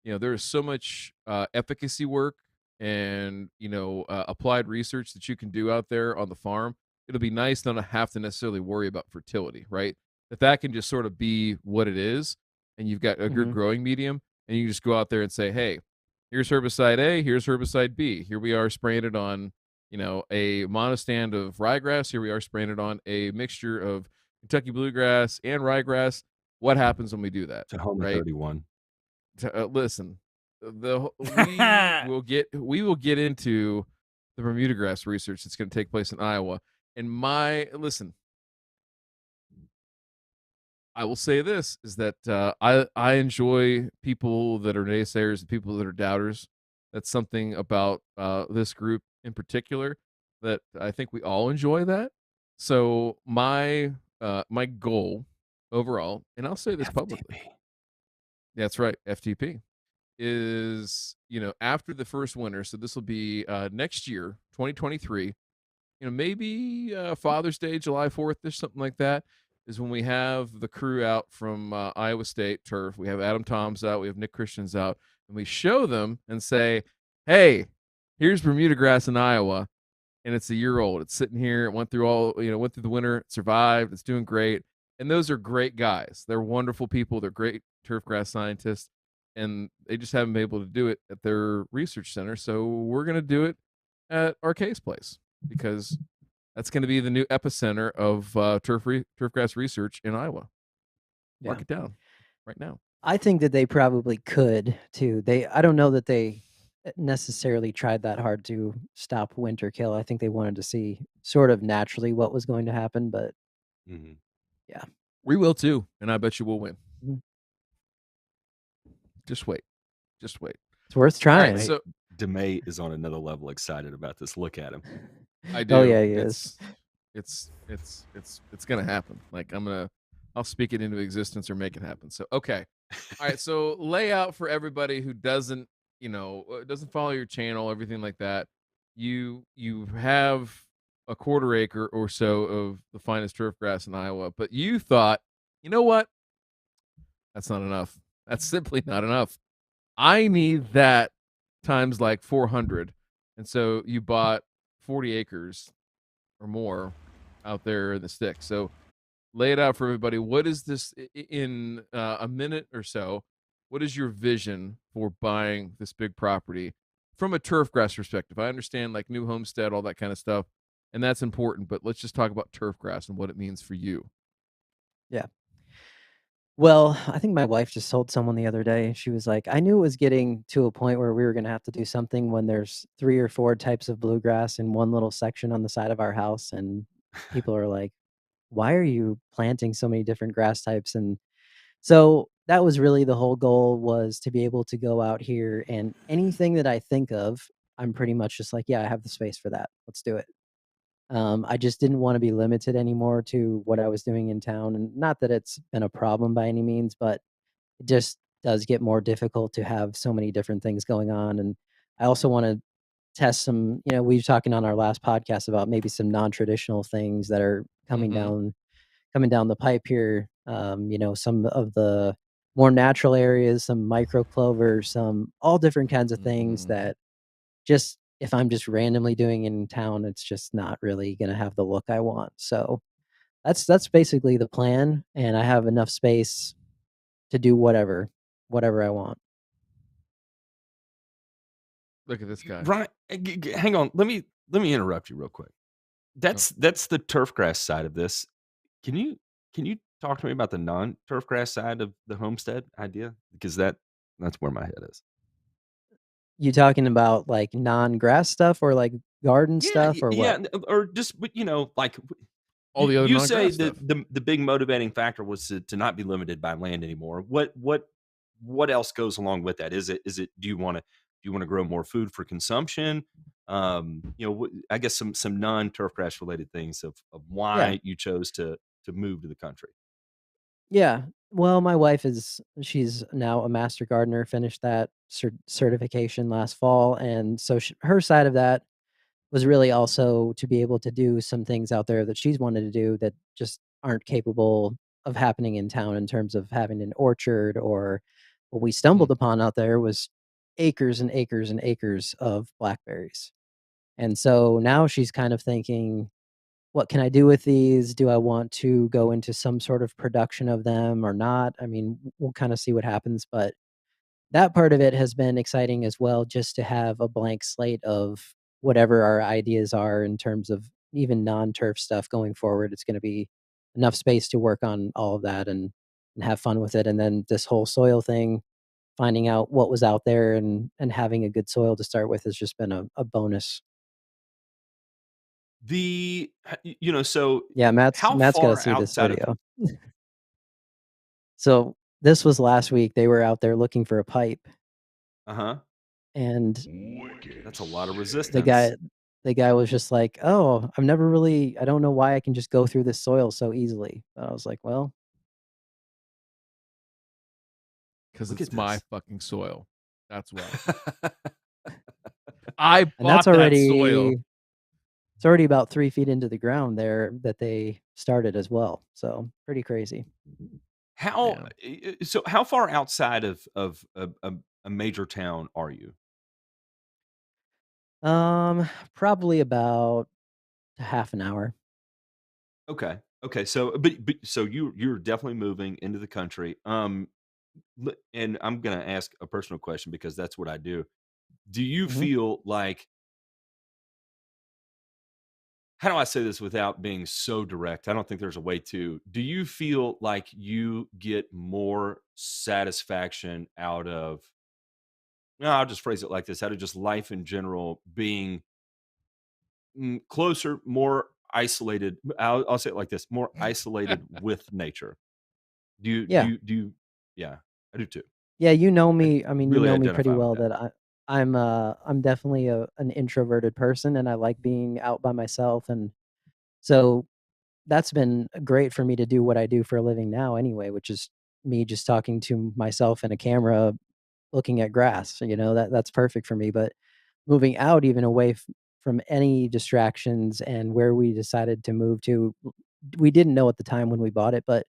there is so much efficacy work and applied research that you can do out there on the farm. It'll be nice not to have to necessarily worry about fertility, right? That can just sort of be what it is, and you've got a good growing medium, and you can just go out there and say, hey, here's herbicide A, here's herbicide B. Here we are spraying it on, a monostand of ryegrass. Here we are spraying it on a mixture of Kentucky bluegrass and ryegrass. what happens when we do that,
To Homer
right?
31.
Listen, we will get into the Bermuda grass research that's going to take place in Iowa. And I will say this is that I enjoy people that are naysayers and people that are doubters. That's something about this group in particular that I think we all enjoy that. So my goal overall, and I'll say this publicly.
FTP.
That's right, FTP is, after the first winter, so this will be next year, 2023, maybe Father's Day, July 4th or something like that, is when we have the crew out from Iowa State turf. We have Adam Toms out, we have Nick Christians out, and we show them and say, hey, here's Bermuda grass in Iowa, and it's a year old. It's sitting here. It went through the winter, it survived, it's doing great. And those are great guys. They're wonderful people. They're great turf grass scientists, and they just haven't been able to do it at their research center. So we're going to do it at our case place, because that's going to be the new epicenter of turf grass research in Iowa. Mark it down right now.
I think that they probably could too. I don't know that they necessarily tried that hard to stop winter kill. I think they wanted to see sort of naturally what was going to happen, but yeah,
we will too, and I bet you we'll win.
Mhm.
Just wait.
It's worth trying.
Right, so
DeMay is on another level excited about this. Look at him.
I do.
Oh yeah, he is.
It's gonna happen. Like I'll speak it into existence or make it happen. So okay. All right. So lay out for everybody who doesn't follow your channel, everything like that. You have a quarter acre or so of the finest turf grass in Iowa, but you thought, you know what? That's not enough. That's simply not enough. I need that times like 400. And so you bought 40 acres or more out there in the sticks. So lay it out for everybody. What is this in a minute or so? What is your vision for buying this big property from a turf grass perspective? I understand like new homestead, all that kind of stuff, and that's important, but let's just talk about turf grass and what it means for you.
Yeah. Well, I think my wife just told someone the other day. She was like, I knew it was getting to a point where we were going to have to do something when there's 3 or 4 types of bluegrass in one little section on the side of our house. And people are like, why are you planting so many different grass types? And so that was really the whole goal, was to be able to go out here and anything that I think of, I'm pretty much just like, yeah, I have the space for that. Let's do it. I just didn't want to be limited anymore to what I was doing in town. And not that it's been a problem by any means, but it just does get more difficult to have so many different things going on. And I also want to test some, we were talking on our last podcast about maybe some non-traditional things that are coming down the pipe here. Some of the more natural areas, some micro clover, some all different kinds of things that just, if I'm just randomly doing in town, it's just not really going to have the look I want. So that's basically the plan. And I have enough space to do whatever I want.
Look at this guy.
Ryan, hang on. Let me interrupt you real quick. That's the turf grass side of this. Can you talk to me about the non-turf grass side of the homestead idea? Because that's where my head is.
You talking about like non-grass stuff or like garden stuff or what?
Yeah, or just like
all the other
you say
stuff.
The big motivating factor was to not be limited by land anymore. What else goes along with that? Is it do you want to grow more food for consumption? I guess some non-turf grass related things of why you chose to move to the country.
Yeah. Well, my wife she's now a master gardener, finished that certification last fall. And so her side of that was really also to be able to do some things out there that she's wanted to do that just aren't capable of happening in town, in terms of having an orchard, or what we stumbled upon out there was acres and acres and acres of blackberries. And so now she's kind of thinking, what can I do with these? Do I want to go into some sort of production of them or not? I mean, we'll kind of see what happens, but that part of it has been exciting as well, just to have a blank slate of whatever our ideas are in terms of even non-turf stuff going forward. It's going to be enough space to work on all of that. And have fun with it. And then this whole soil thing, finding out what was out there and having a good soil to start with has just been a bonus.
So
Yeah, Matt's
how
got to
far
see this
outside of
video. So this was last week. They were out there looking for a pipe, and
that's a lot of
the
resistance.
guy was just like, "Oh, I don't know why I can just go through this soil so easily." I was like, "Well,
because
Look
it's
at
my
this.
fucking soil. That's why. I
and
bought that soil.
it's already about 3 feet into the ground there that they started as well. So pretty crazy."
How far outside of a major town are you?
Probably about half an hour.
Okay. Okay. So, so you're definitely moving into the country. And I'm gonna ask a personal question because that's what I do. Do you
Mhm.
feel like, how do I say this without being so direct? I don't think there's a way to. Do you feel like you get more satisfaction out of, no, I'll just phrase it like this, out of just life in general being closer, more isolated? I'll say it like this: more isolated with nature.
Yeah.
Yeah, I do too.
Yeah, you know
I
me. I mean, you
really
know me pretty
identify with
well
that.
that I'm definitely an introverted person, and I like being out by myself, and so that's been great for me to do what I do for a living now anyway, which is me just talking to myself in a camera looking at grass. That's perfect for me. But moving out even away from any distractions, and where we decided to move to, we didn't know at the time when we bought it, but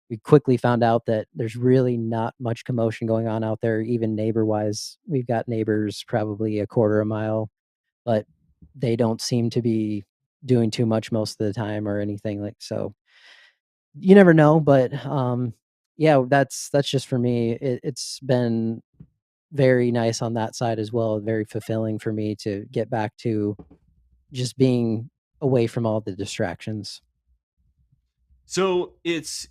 we quickly found out that there's really not much commotion going on out there, even neighbor wise. We've got neighbors probably a quarter a mile, but they don't seem to be doing too much most of the time or anything like so. You never know, but yeah, that's just for me. It's been very nice on that side as well, very fulfilling for me to get back to just being away from all the distractions.
So it's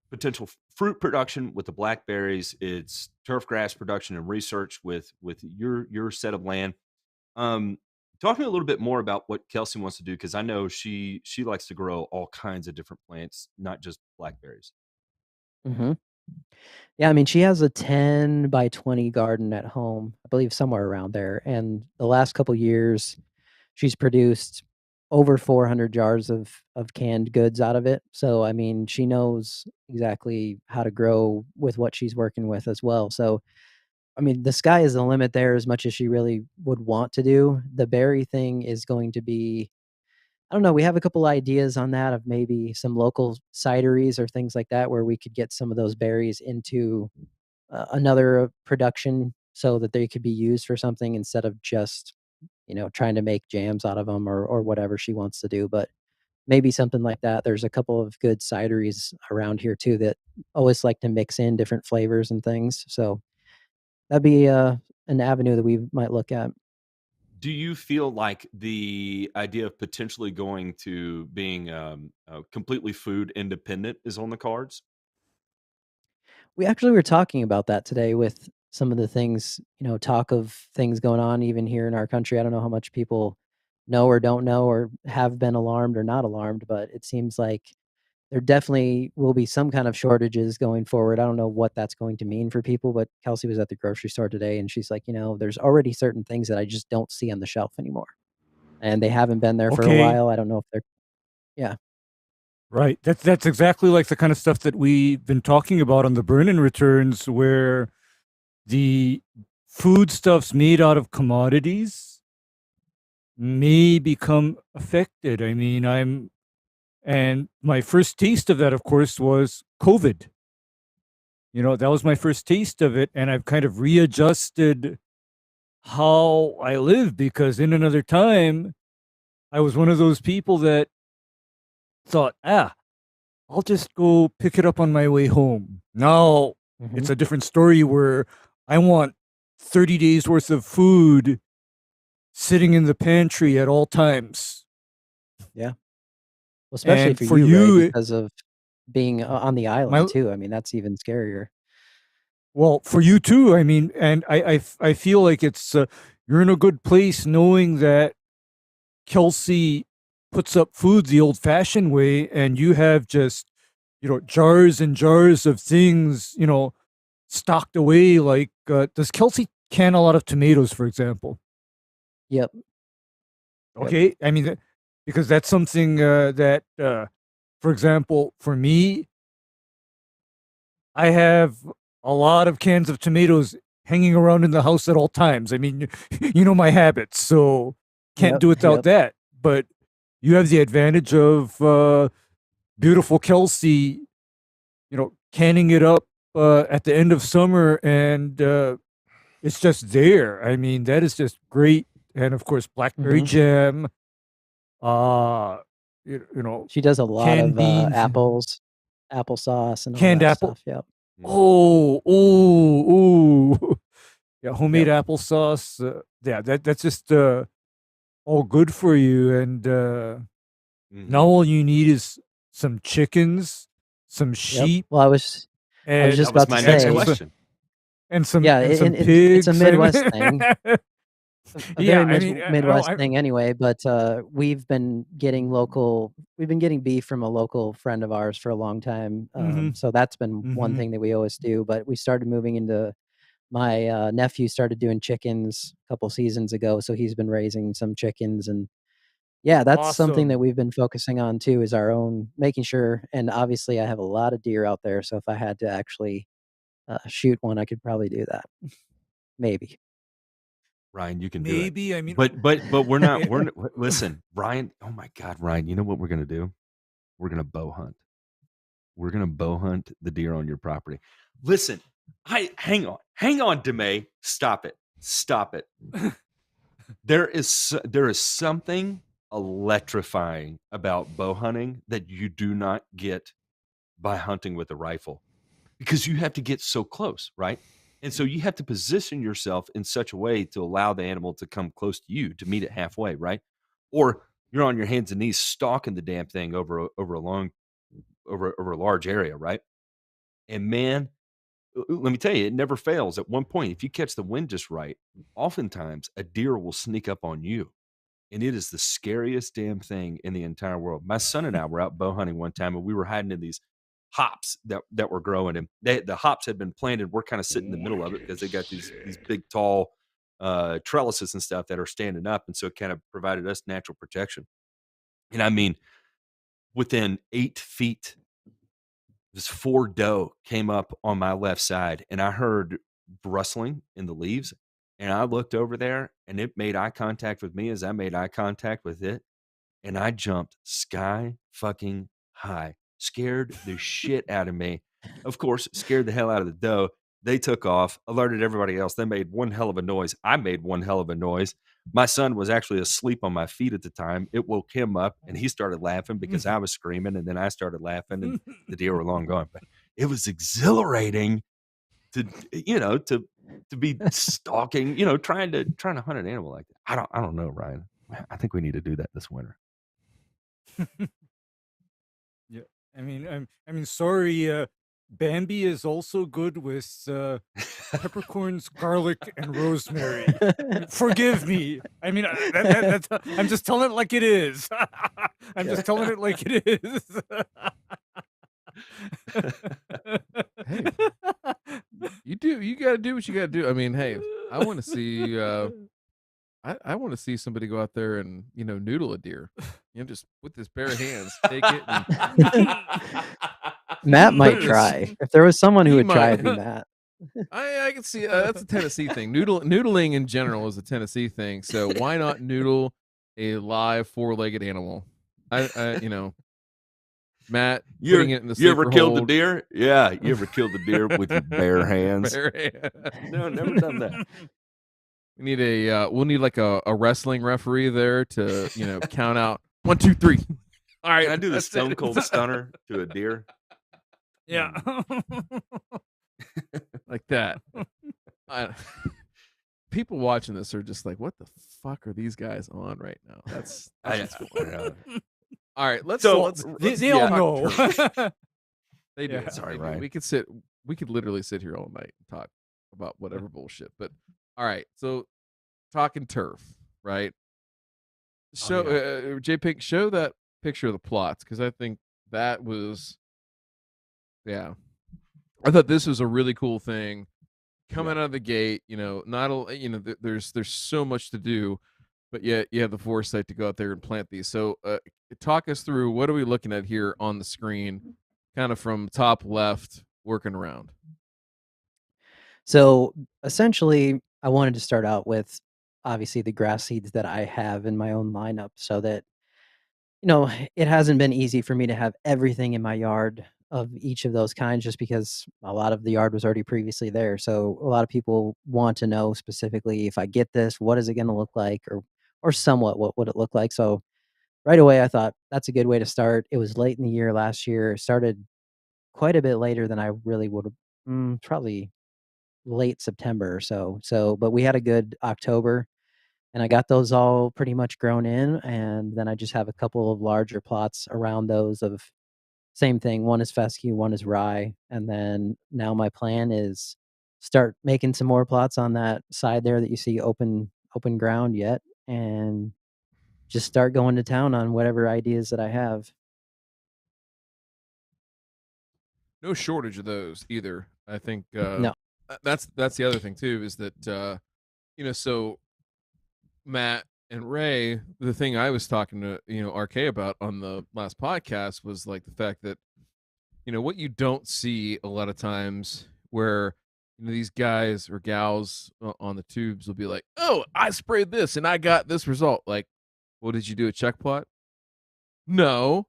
potential fruit production with the blackberries. It's turf grass production and research with your set of land. Um, Talk to me a little bit more about what Kelsey wants to do, because I know she likes to grow all kinds of different plants, not just blackberries.
Mhm. Yeah, I mean, she has a 10 by 20 garden at home, I believe somewhere around there, and the last couple years, she's produced over 400 jars of canned goods out of it. So, I mean, she knows exactly how to grow with what she's working with as well. So, I mean, the sky is the limit there as much as she really would want to do. The berry thing is going to be, I don't know, we have a couple ideas on that of maybe some local cideries or things like that where we could get some of those berries into another production so that they could be used for something instead of just, trying to make jams out of them or whatever she wants to do. But maybe something like that. There's a couple of good cideries around here too that always like to mix in different flavors and things. So that'd be an avenue that we might look at.
Do you feel like the idea of potentially going to being completely food independent is on the cards?
We actually were talking about that today with some of the things, talk of things going on even here in our country. I don't know how much people know or don't know or have been alarmed or not alarmed, but it seems like there definitely will be some kind of shortages going forward. I don't know what that's going to mean for people, but Kelsey was at the grocery store today and she's like, there's already certain things that I just don't see on the shelf anymore. And they haven't been there for a
Okay.
while. I don't know if they're, yeah.
Right. That's exactly like the kind of stuff that we've been talking about on the burn-in returns, where the foodstuffs made out of commodities may become affected. I mean, and my first taste of that, of course, was COVID. That was my first taste of it, and I've kind of readjusted how I live because in another time, I was one of those people that thought, I'll just go pick it up on my way home. Now
Hmm.
it's a different story where I want 30 days worth of food sitting in the pantry at all times.
Yeah. Well, especially
And
for
for
you, Ray,
you,
because of being on the island too. I mean, that's even scarier.
Well, for you too. I mean, and I feel like it's you're in a good place knowing that Kelsey puts up food the old-fashioned way, and you have just jars and jars of things stocked away. Like, does Kelsey can a lot of tomatoes, for example?
Yep.
Okay, I mean, because that's something that, for example, for me, I have a lot of cans of tomatoes hanging around in the house at all times. I mean, you know my habits, so can't do without that. But you have the advantage of beautiful Kelsey, canning it up at the end of summer, and it's just there. I mean, that is just great. And of course, blackberry jam.
She does a lot of apples, applesauce, and all
canned
that
apple
stuff. Yep.
Oh, yeah, homemade applesauce. Yeah, that's just all good for you. And now all you need is some chickens, some sheep.
Well, I was just about to say.
Next question.
And some
some
pigs.
It's a Midwest thing.
Yeah,
Midwest thing anyway. But we've been getting beef from a local friend of ours for a long time. So that's been one thing that we always do. But we started moving into. My nephew started doing chickens a couple seasons ago, so he's been raising some chickens, and yeah, that's something that we've been focusing on too, is our own making sure. And obviously, I have a lot of deer out there, so if I had to actually shoot one, I could probably do that. Maybe.
Ryan, you can do
it. I mean,
but we're not. Listen, Ryan. Oh my God, Ryan. You know what we're gonna do? We're gonna bow hunt. We're gonna bow hunt the deer on your property. Listen, hang on, Demay. Stop it. There is something electrifying about bow hunting that you do not get by hunting with a rifle, because you have to get so close, right? And so you have to position yourself in such a way to allow the animal to come close to you, to meet it halfway, right? Or you're on your hands and knees stalking the damn thing over a large area, right? And man, let me tell you, it never fails. At one point, if you catch the wind just right, oftentimes a deer will sneak up on you. And it is the scariest damn thing in the entire world. My son and I were out bow hunting one time, and we were hiding in these hops that were growing, and the hops had been planted. We're kind of sitting in the middle of it because they got these big, tall trellises and stuff that are standing up, and so it kind of provided us natural protection. And I mean, within 8 feet, this 4 doe came up on my left side, and I heard rustling in the leaves, and I looked over there, and it made eye contact with me as I made eye contact with it, and I jumped sky fucking high, scared the shit out of me. Of course, scared the hell out of the doe. They took off, alerted everybody else. They made one hell of a noise. I made one hell of a noise. My son was actually asleep on my feet at the time. It woke him up, and he started laughing because I was screaming, and then I started laughing, and the deer were long gone. But it was exhilarating to be stalking, trying to hunt an animal like that. I don't know, Ryan. I think we need to do that this winter.
Yeah, I mean, sorry. Bambi is also good with peppercorns, garlic, and rosemary. Forgive me. I mean, I'm just telling it like it is. I'm just telling it like it is.
Hey, you gotta do what you gotta do. I mean, hey, I want to see. I want to see somebody go out there and noodle a deer. Just with his bare hands, take it. And
Matt might try. If there was someone who would try, it'd be Matt.
I can see that's a Tennessee thing. Noodling in general is a Tennessee thing. So why not noodle a live 4-legged animal? Matt, putting it in the
you ever killed
hold.
the deer? Yeah, you ever killed the deer with your bare hands? No, never done that.
We'll need like a wrestling referee there to count out 1, 2, 3.
All right, can I do the Stone Cold Stunner to a deer?
Yeah,
like that. People watching this are just like, "What the fuck are these guys on right now?" That's cool. All right, let's
they all know.
They do.
Yeah.
Sorry,
They do.
Ryan.
We could literally sit here all night and talk about whatever bullshit. But all right, so talking turf, right? So JPink, show that picture of the plots, because I think that was, yeah. I thought this was a really cool thing coming out of the gate. There's so much to do, but yet you have the foresight to go out there and plant these. So talk us through, what are we looking at here on the screen, kind of from top left, working around.
So essentially, I wanted to start out with obviously the grass seeds that I have in my own lineup, so that it hasn't been easy for me to have everything in my yard of each of those kinds, just because a lot of the yard was already previously there. So a lot of people want to know specifically, if I get this, what is it going to look like, or somewhat what would it look like. So right away, I thought that's a good way to start. It was late in the year last year. It started quite a bit later than I really would have, probably late September or so. But we had a good October, and I got those all pretty much grown in. And then I just have a couple of larger plots around those of same thing. One is fescue, one is rye. And then now my plan is start making some more plots on that side there that you see open ground yet, and just start going to town on whatever ideas that I have.
No shortage of those either. I think
No.
that's the other thing too, is that so Matt and Ray, the thing I was talking to RK about on the last podcast was like the fact that what you don't see a lot of times, where these guys or gals on the tubes will be like, "Oh, I sprayed this and I got this result." Like, well, did you do a check plot? No.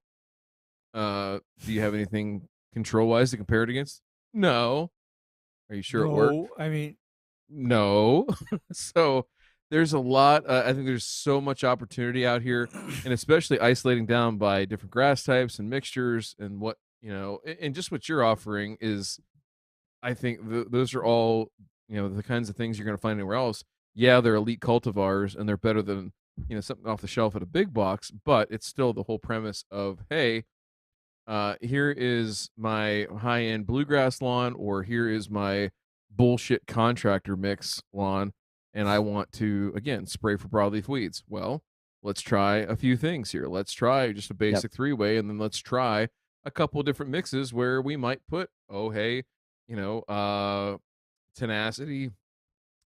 Do you have anything control wise to compare it against? No. Are you sure it worked?
No, I mean,
No. So there's a lot. I think there's so much opportunity out here, and especially isolating down by different grass types and mixtures, and what and just what you're offering is, I think those are all the kinds of things you're going to find anywhere else. Yeah, they're elite cultivars, and they're better than something off the shelf at a big box, but it's still the whole premise of, hey, here is my high-end bluegrass lawn, or here is my bullshit contractor mix lawn, and I want to, again, spray for broadleaf weeds. Well, let's try a few things here. Let's try just a basic three-way, and then let's try a couple different mixes where we might put, tenacity,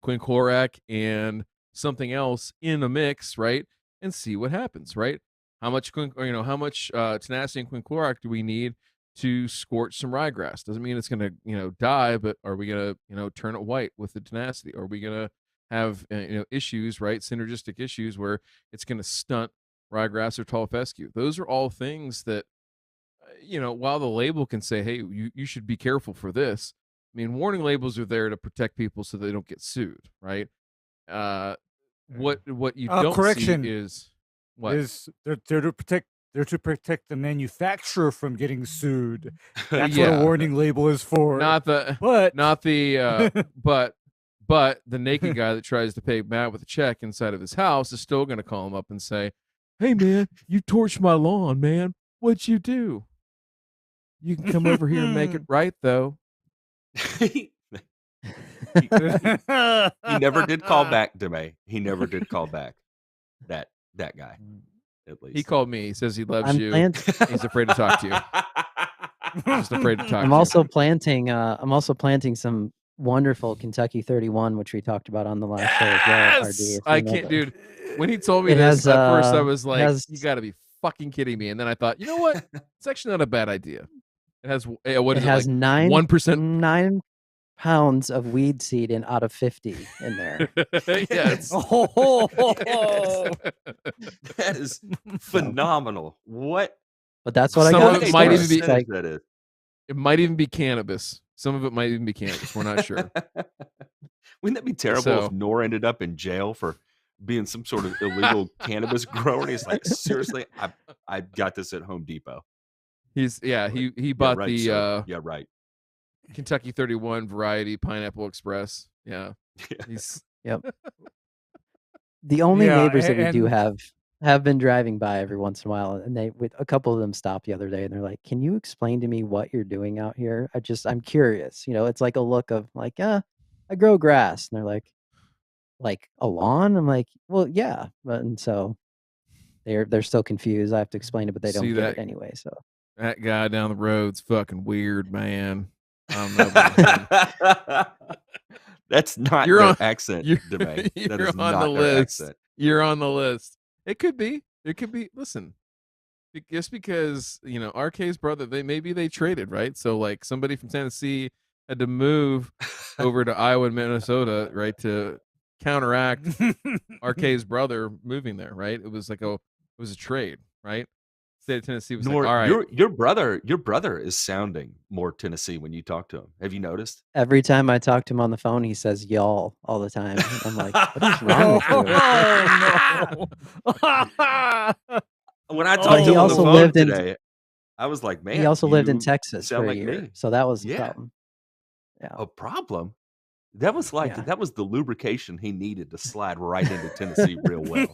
quinclorac, and something else in a mix, right? And see what happens, right? How much tenacity and quinclorac do we need to scorch some ryegrass? Doesn't mean it's going to die, but are we going to turn it white with the tenacity? Are we going to have issues, right? Synergistic issues where it's going to stunt ryegrass or tall fescue? Those are all things that while the label can say, hey, you should be careful for this. I mean, warning labels are there to protect people so they don't get sued, right? What you don't
correction
see is what
is they're to protect the manufacturer from getting sued. That's what
Yeah.
a warning label is for.
not the but the naked guy that tries to pay Matt with a check inside of his house is still going to call him up and say, hey man, you torched my lawn, man. What'd you do? You can come over here and make it right, though.
He never did call back to me. He never did call back. That guy, at least.
He called me. He says he loves
I'm
you.
plant-
He's afraid to talk to you. Just afraid to talk to
I'm
you.
also planting some wonderful Kentucky 31, which we talked about on the last show as well.
Yes!
RD,
I can't, dude. When he told me
It
this,
has,
at first I
it
was like,
has-
you got to be fucking kidding me. And then I thought, you know what? It's actually not a bad idea. It has, what is
it has
like
9%
1%?
9 pounds of weed seed out of 50 in there.
Yes.
That is phenomenal. What?
But that's what
Some
I got.
of
at
it
the
might
store.
even be-
It's like,
that is.
It might even be cannabis. Some of it might even be cannabis. We're not sure.
Wouldn't that be terrible
So-
if Knorr ended up in jail for being some sort of illegal cannabis grower? And he's like, seriously, I got this at Home Depot.
He bought
right,
the
sir. Yeah, right.
Kentucky 31 variety Pineapple Express. Yeah.
Yeah.
He's
the only
Yeah,
neighbors that we do
and-
have have been driving by every once in a while, and with a couple of them stopped the other day, and they're like, "Can you explain to me what you're doing out here? I'm curious." It's like a look of like, I grow grass," and they're like a lawn. I'm like, "Well, yeah," and so they're still confused. I have to explain it, but they don't
See
get
that
it anyway. So
that guy down the road's fucking weird, man. I don't know about him.
That's not
You're
their
on
accent,
you're,
Demay. That
you're
is
on the
not their
list.
accent.
You're on the list. It could be. It could be. Listen, just because RK's brother, maybe they traded, right? So like somebody from Tennessee had to move over to Iowa and Minnesota, right, to counteract RK's brother moving there, right? It was a trade, right? State of Tennessee was
Nor
like, all right,
your brother is sounding more Tennessee when you talk to him. Have you noticed?
every time I talk to him on the phone, he says "y'all" all the time, and I'm like, "What is wrong with you?"
Oh no!
When I
But
talked to
he
him on the
also
phone
lived in
today, I was like,
he
"Man,
also lived in
you
Texas
sound
for a
like
year,
me."
so that was the
Yeah,
problem. Yeah,
a problem. That was like
yeah.
that was the lubrication he needed to slide right into Tennessee real well.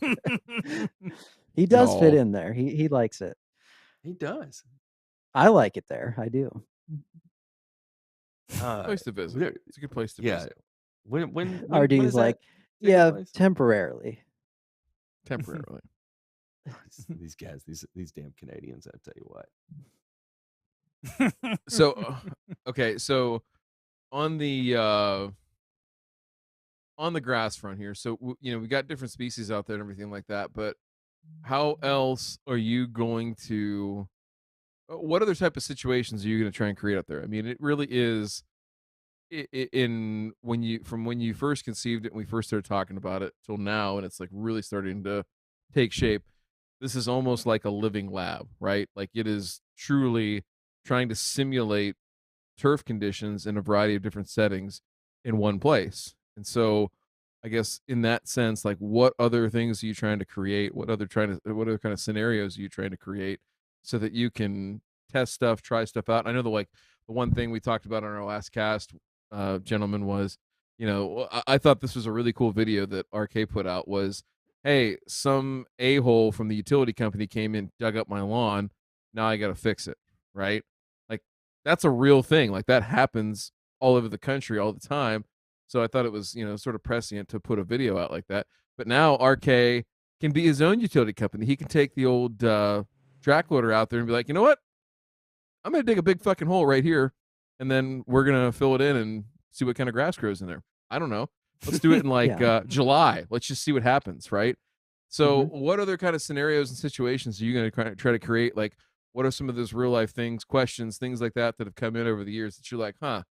He does fit
y'all.
in there. He likes it.
He does.
I like it there. I do.
Place to visit.
There-
It's a good place to
yeah.
visit
When
RD's
is that
like,
taking
yeah,
place?
temporarily.
temporarily.
These guys, these damn Canadians. I tell you what.
So, okay, so on the grass front here, so we got different species out there and everything like that, but how else are you going to what other type of situations are you going to try and create out there? I mean, it really is in when you first conceived it and we first started talking about it till now, and it's like really starting to take shape. This is almost like a living lab, right? Like it is truly trying to simulate turf conditions in a variety of different settings in one place. And so I guess in that sense, like what other things are you trying to create? What other kind of scenarios are you trying to create so that you can test stuff, try stuff out? I know the one thing we talked about on our last cast, gentlemen, was, I thought this was a really cool video that RK put out was, hey, some a-hole from the utility company came in, dug up my lawn. Now I got to fix it. Right. Like that's a real thing. Like that happens all over the country all the time. So I thought it was, sort of prescient to put a video out like that. But now RK can be his own utility company. He can take the old track loader out there and be like, you know what? I'm going to dig a big fucking hole right here, and then we're going to fill it in and see what kind of grass grows in there. I don't know. Let's do it in like
Yeah.
July. Let's just see what happens, right? So,
Mhm.
what other kind of scenarios and situations are you going to try to create? Like, what are some of those real life things, questions, things like that have come in over the years that you're like, huh,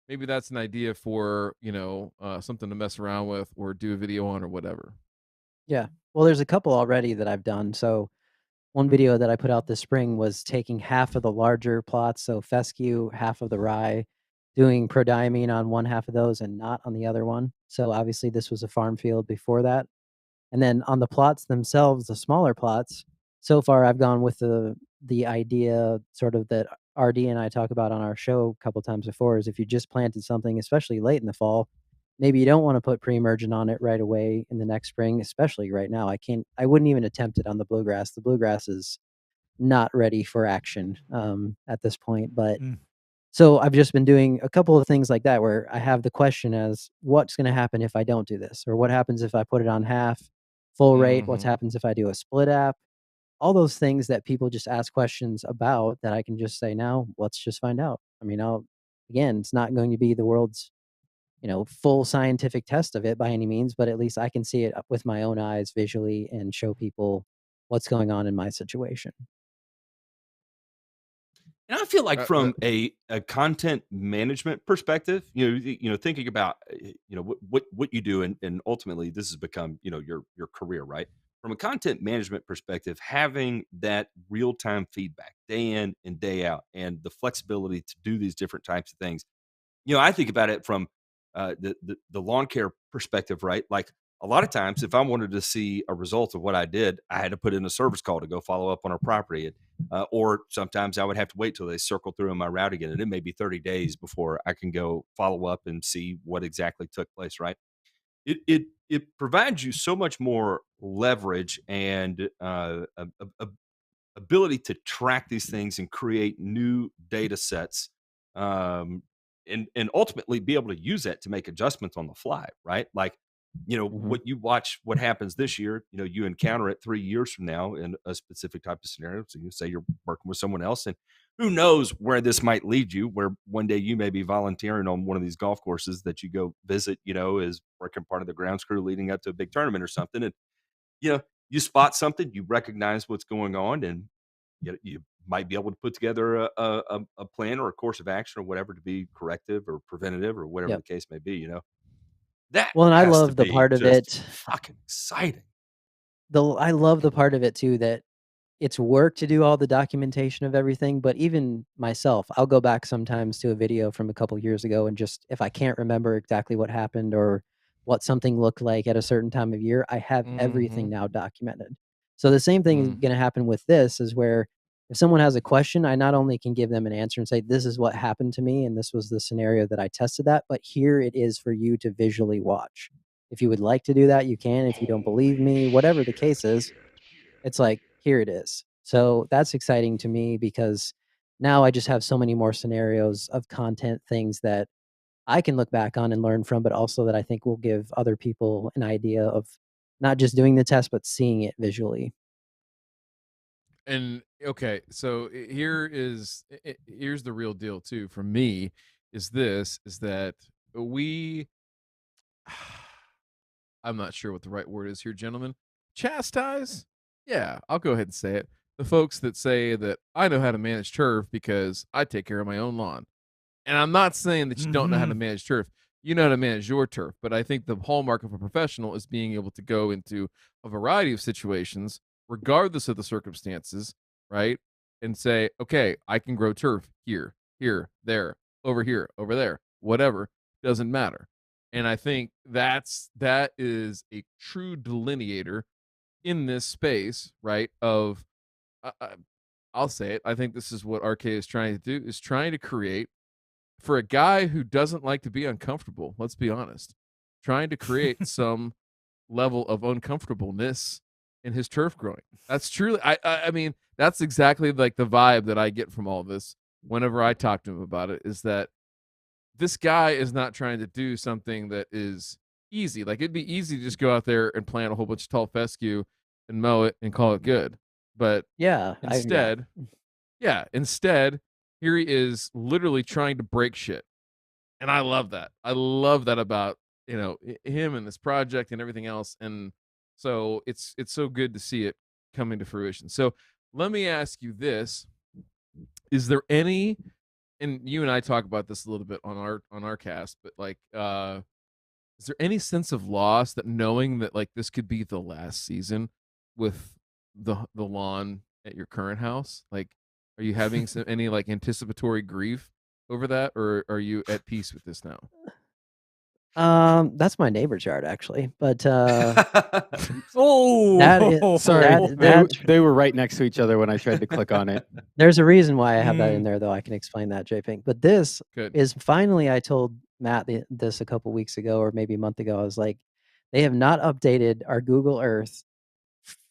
maybe that's an idea for something to mess around with or do a video on or whatever.
Yeah. Well, there's a couple already that I've done. So one video that I put out this spring was taking half of the larger plots, so fescue, half of the rye, doing prodiamine on one half of those and not on the other one. So obviously this was a farm field before that. And then on the plots themselves, the smaller plots, so far I've gone with the idea sort of that RD and I talk about on our show a couple times before is if you just planted something, especially late in the fall, maybe you don't want to put pre-emergent on it right away in the next spring, especially right now. I wouldn't even attempt it on the bluegrass. The bluegrass is not ready for action at this point. But
Mm.
so I've just been doing a couple of things like that where I have the question as what's going to happen if I don't do this? Or what happens if I put it on half full rate? What
Mhm.
happens if I do a split app? All those things that people just ask questions about that I can just say, now let's just find out. I mean, again, it's not going to be the world's, full scientific test of it by any means, but at least I can see it with my own eyes visually and show people what's going on in my situation.
And I feel like
That
from a content management perspective, thinking about what you do, and ultimately this has become your career, right? From a content management perspective, having that real time feedback day in and day out, and the flexibility to do these different types of things. I think about it from the lawn care perspective, right? Like a lot of times, if I wanted to see a result of what I did, I had to put in a service call to go follow up on our property, or sometimes I would have to wait till they circle through in my route again, and it may be 30 days before I can go follow up and see what exactly took place, right? it provides you so much more leverage and ability to track these things and create new data sets, and ultimately be able to use that to make adjustments on the fly, right? Like, what you watch, what happens this year, you encounter it 3 years from now in a specific type of scenario. So you say you're working with someone else, and who knows where this might lead you, where one day you may be volunteering on one of these golf courses that you go visit, as working part of the grounds crew leading up to a big tournament or something. And, you spot something, you recognize what's going on, and you might be able to put together a plan or a course of action or whatever to be corrective or preventative or whatever
Yep.
the case may be, That
Well, and I
has to
love the
be
part of
just
it.
fucking exciting.
I love the part of it too that it's work to do all the documentation of everything, but even myself, I'll go back sometimes to a video from a couple years ago and just if I can't remember exactly what happened or what something looked like at a certain time of year, I have everything now documented. So the same thing is going to happen with this is where if someone has a question, I not only can give them an answer and say, this is what happened to me and this was the scenario that I tested that, but here it is for you to visually watch. If you would like to do that, you can. If you don't believe me, whatever the case is, it's like, here it is. So that's exciting to me because now I just have so many more scenarios of content, things that I can look back on and learn from, but also that I think will give other people an idea of not just doing the test, but seeing it visually.
And okay, so here's the real deal too for me is that we I'm not sure what the right word is here, gentlemen. Chastise? Yeah, I'll go ahead and say it. The folks that say that I know how to manage turf because I take care of my own lawn. And I'm not saying that you don't know how to manage turf. You know how to manage your turf. But I think the hallmark of a professional is being able to go into a variety of situations, regardless of the circumstances, right? And say, okay, I can grow turf here, there, over here, over there, whatever. Doesn't matter. And I think that is a true delineator in this space, right? Of I'll say it. I think this is what RK is trying to do, is trying to create for a guy who doesn't like to be uncomfortable, let's be honest, trying to create some level of uncomfortableness in his turf growing. That's truly, I mean, that's exactly like the vibe that I get from all this whenever I talk to him about it, is that this guy is not trying to do something that is easy. Like, it'd be easy to just go out there and plant a whole bunch of tall fescue and mow it and call it good. But
Yeah.
instead, instead, here he is literally trying to break shit. And I love that. I love that about, him and this project and everything else. And so it's so good to see it coming to fruition. So let me ask you this. Is there any, and you and I talk about this a little bit on our cast, but like, is there any sense of loss that knowing that like this could be the last season with the lawn at your current house? Like, are you having any like anticipatory grief over that, or are you at peace with this now?
That's my neighbor's yard actually, but
Oh,
that is,
Sorry,
that
they were right next to each other when I tried to click on it.
there's a reason why I have that in there, though. I can explain that, J-Pink. But this
Good.
is finally, I told Matt this a couple weeks ago, or maybe a month ago. I was like, they have not updated our Google Earth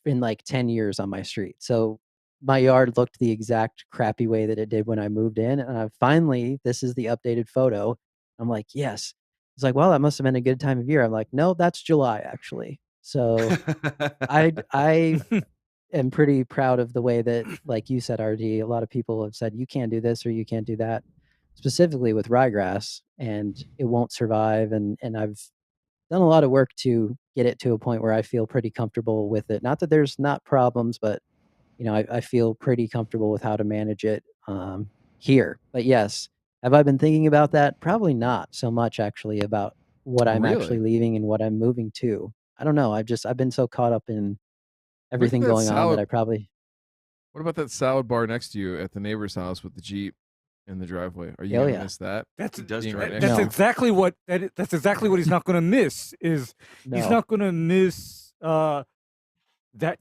in like 10 years on my street. So my yard looked the exact crappy way that it did when I moved in. And I finally, this is the updated photo. I'm like, yes. It's like, well, that must have been a good time of year. I'm like, no, that's July actually. So I am pretty proud of the way that, like you said, RD, a lot of people have said you can't do this or you can't do that, specifically with ryegrass, and it won't survive. And I've done a lot of work to get it to a point where I feel pretty comfortable with it. Not that there's not problems, but I feel pretty comfortable with how to manage it here. But yes, have I been thinking about that? Probably not so much actually about what I'm actually
Really?
leaving and what I'm moving to. I don't know. I've been so caught up in
Look at
everything
that
going on that
salad.
I probably.
What about that salad bar next to you at the neighbor's house with the Jeep in the driveway? Are you
Oh
gonna
yeah.
miss that?
that's
He does
Being
drive
right
that.
next
that's
to you?
exactly what that's exactly what he's not going to miss. Is he's
No.
not going to miss that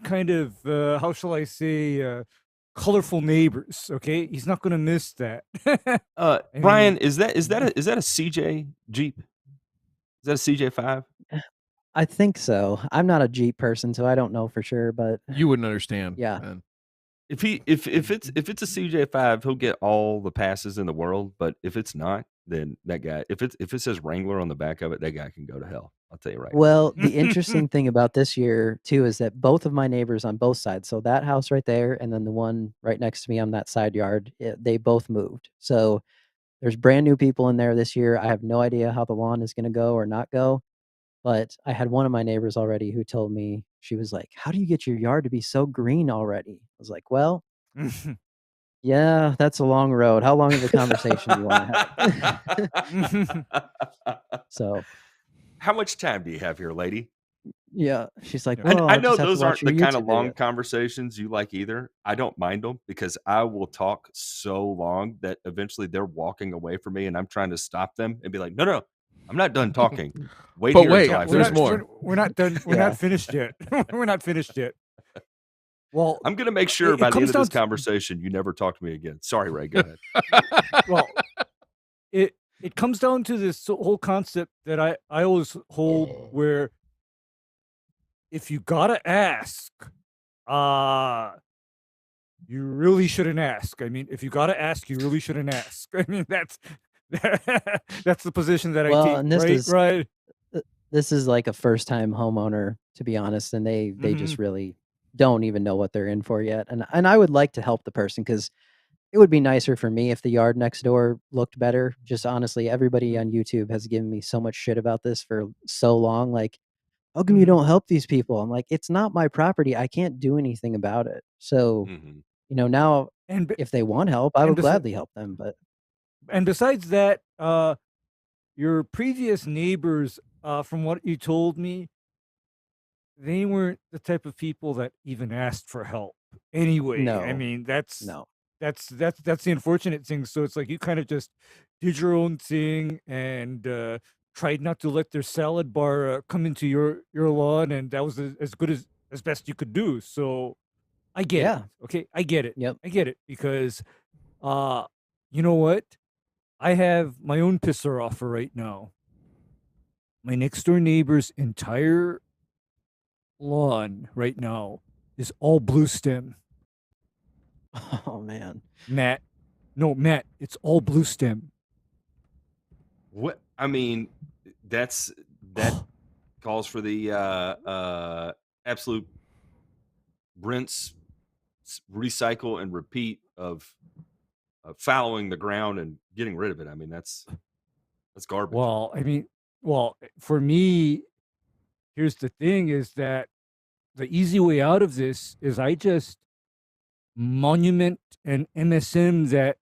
kind of how shall I say colorful neighbors. Okay, he's not going to miss that. I
Ryan,
mean,
is that a CJ Jeep? Is that a CJ5?
I think so. I'm not a Jeep person, so I don't know for sure, but
You wouldn't understand.
yeah.
Man.
If it's a CJ5, he'll get all the passes in the world. But if it's not, then that guy, if it says Wrangler on the back of it, that guy can go to hell. I'll tell you right now.
Well, the interesting thing about this year too is that both of my neighbors on both sides, so that house right there and then the one right next to me on that side yard, they both moved. So there's brand new people in there this year. I have no idea how the lawn is going to go or not go, but I had one of my neighbors already who told me, she was like, "How do you get your yard to be so green already?" I was like, "Well, yeah, that's a long road. How long of a conversation do you want to have?" So,
How much time do you have here, lady?
yeah, she's like,
Yeah.
"Well,
I
I'll
know
just have to
those
watch
aren't the
your
kind of
YouTube
long
video."
conversations you like either. I don't mind them because I will talk so long that eventually they're walking away from me and I'm trying to stop them and be like, no, I'm not done talking. Wait
But
here
wait,
until I
there's
finish.
more.
We're not done. We're
Yeah.
not finished yet. We're not finished yet. Well,
I'm going to make sure
it
by the
comes
end of this
down to-
conversation, you never talk to me again. Sorry, Ray, go ahead.
well, it comes down to this whole concept that I always hold, where if you gotta ask, you really shouldn't ask. I mean, if you gotta ask, you really shouldn't ask. I mean, that's that's the position that I
Well,
take.
and this
Right,
is
right.
this is like a first time homeowner, to be honest, and they
Mhm.
just really don't even know what they're in for yet. And I would like to help the person because it would be nicer for me if the yard next door looked better. Just honestly, everybody on YouTube has given me so much shit about this for so long. Like, how come you
Mhm.
don't help these people? I'm like, it's not my property. I can't do anything about it. So,
Mhm.
now
And
if they want help, I
and
will
besi-
gladly help them. But
besides that, your previous neighbors, from what you told me, they weren't the type of people that even asked for help. Anyway, I
no,
mean, that's
no.
that's the unfortunate thing. So it's like you kind of just did your own thing and tried not to let their salad bar come into your lawn, and that was as good as best you could do. So I get
Yeah.
it. Okay, I get it.
Yep.
I get it because, you know what? I have my own pisser offer right now. My next door neighbor's entire lawn right now is all blue stem.
Oh man.
Matt, Matt, it's all blue stem.
What I mean, that calls for the absolute rinse, recycle, and repeat of fallowing the ground and getting rid of it. I mean, that's garbage.
Well, I mean, for me, here's the thing: is that the easy way out of this is I just monument and MSM that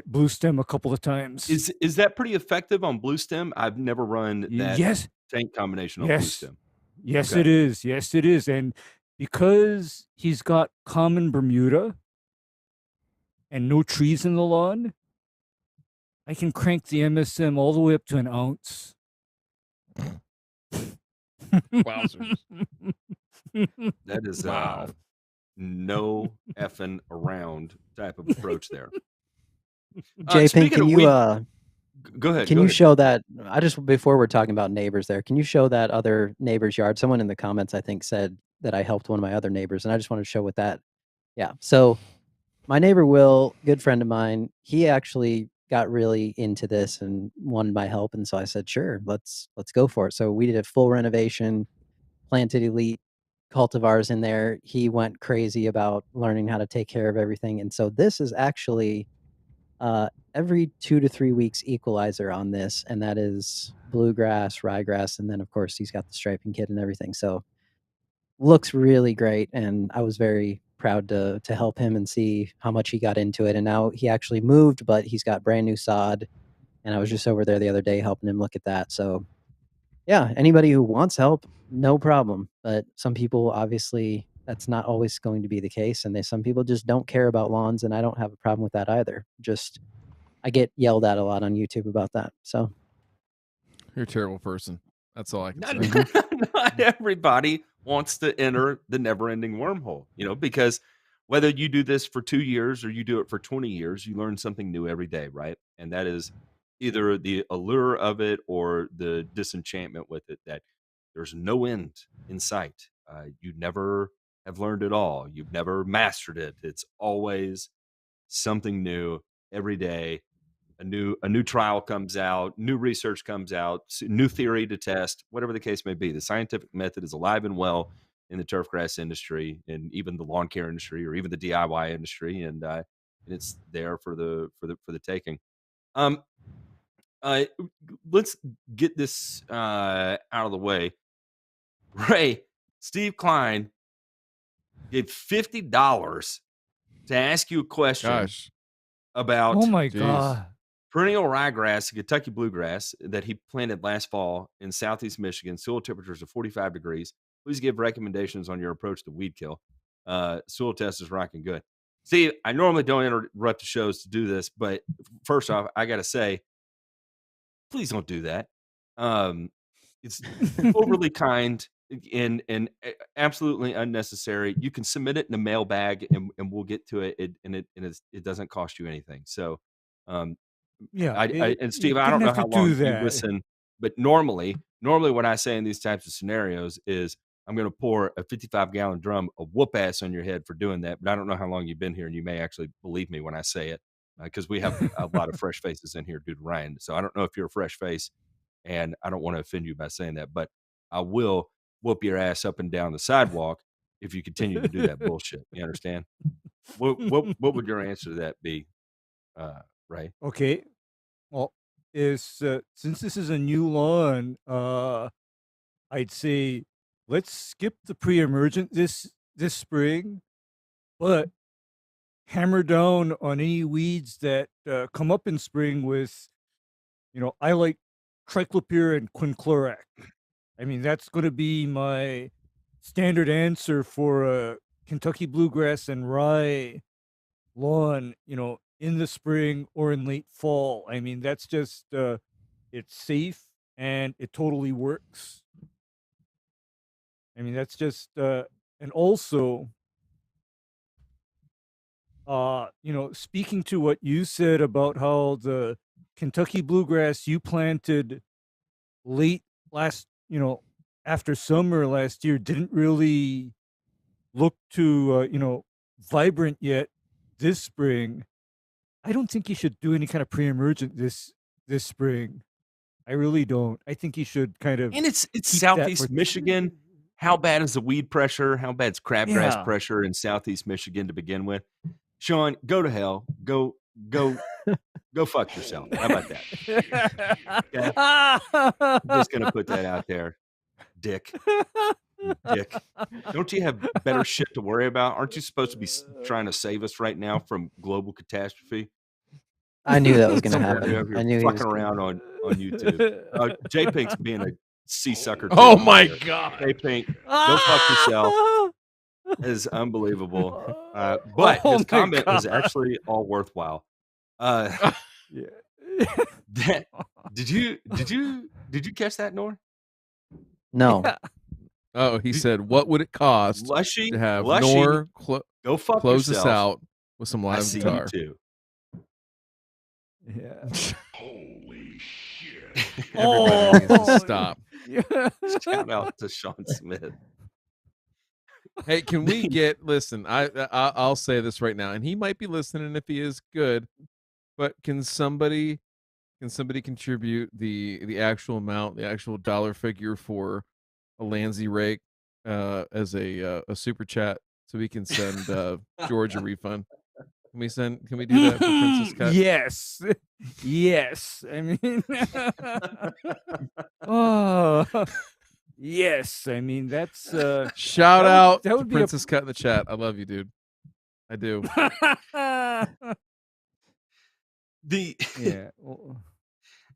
blue stem a couple of times.
Is that pretty effective on blue stem? I've never run that
Yes,
tank combination on blue
yes,
stem.
yes,
Okay.
it is. Yes, it is. And because he's got common Bermuda and no trees in the lawn, I can crank the MSM all the way up to an ounce.
Wowzers.
That is
Wow.
no effing around type of approach there.
J Pink,
Speaking
can
of
you
weed, go ahead.
can
go
you
ahead.
show that? I just before we're talking about neighbors there, can you show that other neighbor's yard? Someone in the comments I think said that I helped one of my other neighbors, and I just want to show what that. Yeah. So my neighbor Will, good friend of mine, he actually got really into this and wanted my help, and so I said, sure, let's go for it. So we did a full renovation, planted elite cultivars in there. He went crazy about learning how to take care of everything, and so this is actually every 2 to 3 weeks equalizer on this, and that is bluegrass, ryegrass, and then of course he's got the striping kit and everything. So looks really great, and I was very proud to help him and see how much he got into it. And now he actually moved, but he's got brand new sod, and I was just over there the other day helping him look at that. So yeah, anybody who wants help, no problem. But some people obviously that's not always going to be the case, and some people just don't care about lawns, and I don't have a problem with that either. Just I get yelled at a lot on YouTube about that. So
You're a terrible person. That's all I can
Not,
say.
not everybody wants to enter the never-ending wormhole, because whether you do this for 2 years or you do it for 20 years, you learn something new every day, right? And that is either the allure of it or the disenchantment with it, that there's no end in sight. You never have learned it all. You've never mastered it. It's always something new every day. A new trial comes out, new research comes out, new theory to test, whatever the case may be. The scientific method is alive and well in the turfgrass industry, and even the lawn care industry, or even the DIY industry, and it's there for the taking. Um, let's get this out of the way. Ray, Steve Klein gave $50 to ask you a question
Gosh.
about
Oh my
Jeez.
god.
perennial ryegrass, Kentucky bluegrass, that he planted last fall in southeast Michigan. Soil temperatures of 45 degrees. Please give recommendations on your approach to weed kill. Soil test is rocking good. Steve, I normally don't interrupt the shows to do this, but first off, I got to say, please don't do that. It's overly kind and absolutely unnecessary. You can submit it in a mailbag, and we'll get to it. It doesn't cost you anything. So,
Yeah.
and Steve,
you
I don't
didn't
know
have to
how
do
long you
that.
listen, but normally what I say in these types of scenarios is I'm going to pour a 55-gallon drum of whoop ass on your head for doing that. But I don't know how long you've been here, and you may actually believe me when I say it, because we have a lot of fresh faces in here due to Ryan. So I don't know if you're a fresh face, and I don't want to offend you by saying that, but I will whoop your ass up and down the sidewalk if you continue to do that bullshit. You understand? What would your answer to that be, Ray?
Okay. Well, since this is a new lawn, I'd say let's skip the pre-emergent this spring, but hammer down on any weeds that come up in spring with, I like triclopyr and quinclorac. I mean, that's going to be my standard answer for a Kentucky bluegrass and rye lawn, in the spring or in late fall. I mean, that's just it's safe and it totally works. I mean, that's just and also speaking to what you said about how the Kentucky bluegrass you planted late last, after summer last year didn't really look too vibrant yet this spring. I don't think you should do any kind of pre-emergent this spring. I really don't. I think you should kind of
And it's
keep that
southeast
for
Michigan. How bad is the weed pressure? How bad's crabgrass
Yeah.
pressure in southeast Michigan to begin with? Sean, go to hell. Go fuck yourself. How about that? Okay? I'm just gonna put that out there. Dick. You dick. Don't you have better shit to worry about? Aren't you supposed to be trying to save us right now from global catastrophe?
I knew that was going to
Somewhere
happen.
over
I
here
knew he was
fucking
gonna-
around on YouTube. J Pink's being a sea sucker. Too
Oh
over
my
there.
god.
J Pink, go fuck yourself. It is unbelievable. But
Oh
his
my
comment was
God.
actually all worthwhile.
Yeah.
That, did you catch that, Nor?
No.
Oh, he said, what would it cost
Lushy,
to have
Lushy,
Nor
go fuck
close
yourself.
us out with some
I
live
see
guitar?
you too.
Yeah.
Everybody needs to stop.
Yeah.
Shout out to Sean Smith.
Hey, can we listen, I'll say this right now, and he might be listening if he is good, but can somebody contribute the actual amount, the actual dollar figure for a Landsey rake as a super chat so we can send George a refund? Can we do that for Princess Cut?
Yes. Yes. I mean, oh, yes. I mean, that's
Shout
that would-
out
that
to
would be a-
Princess Cut in the chat. I love you, dude. I do.
The
yeah. well,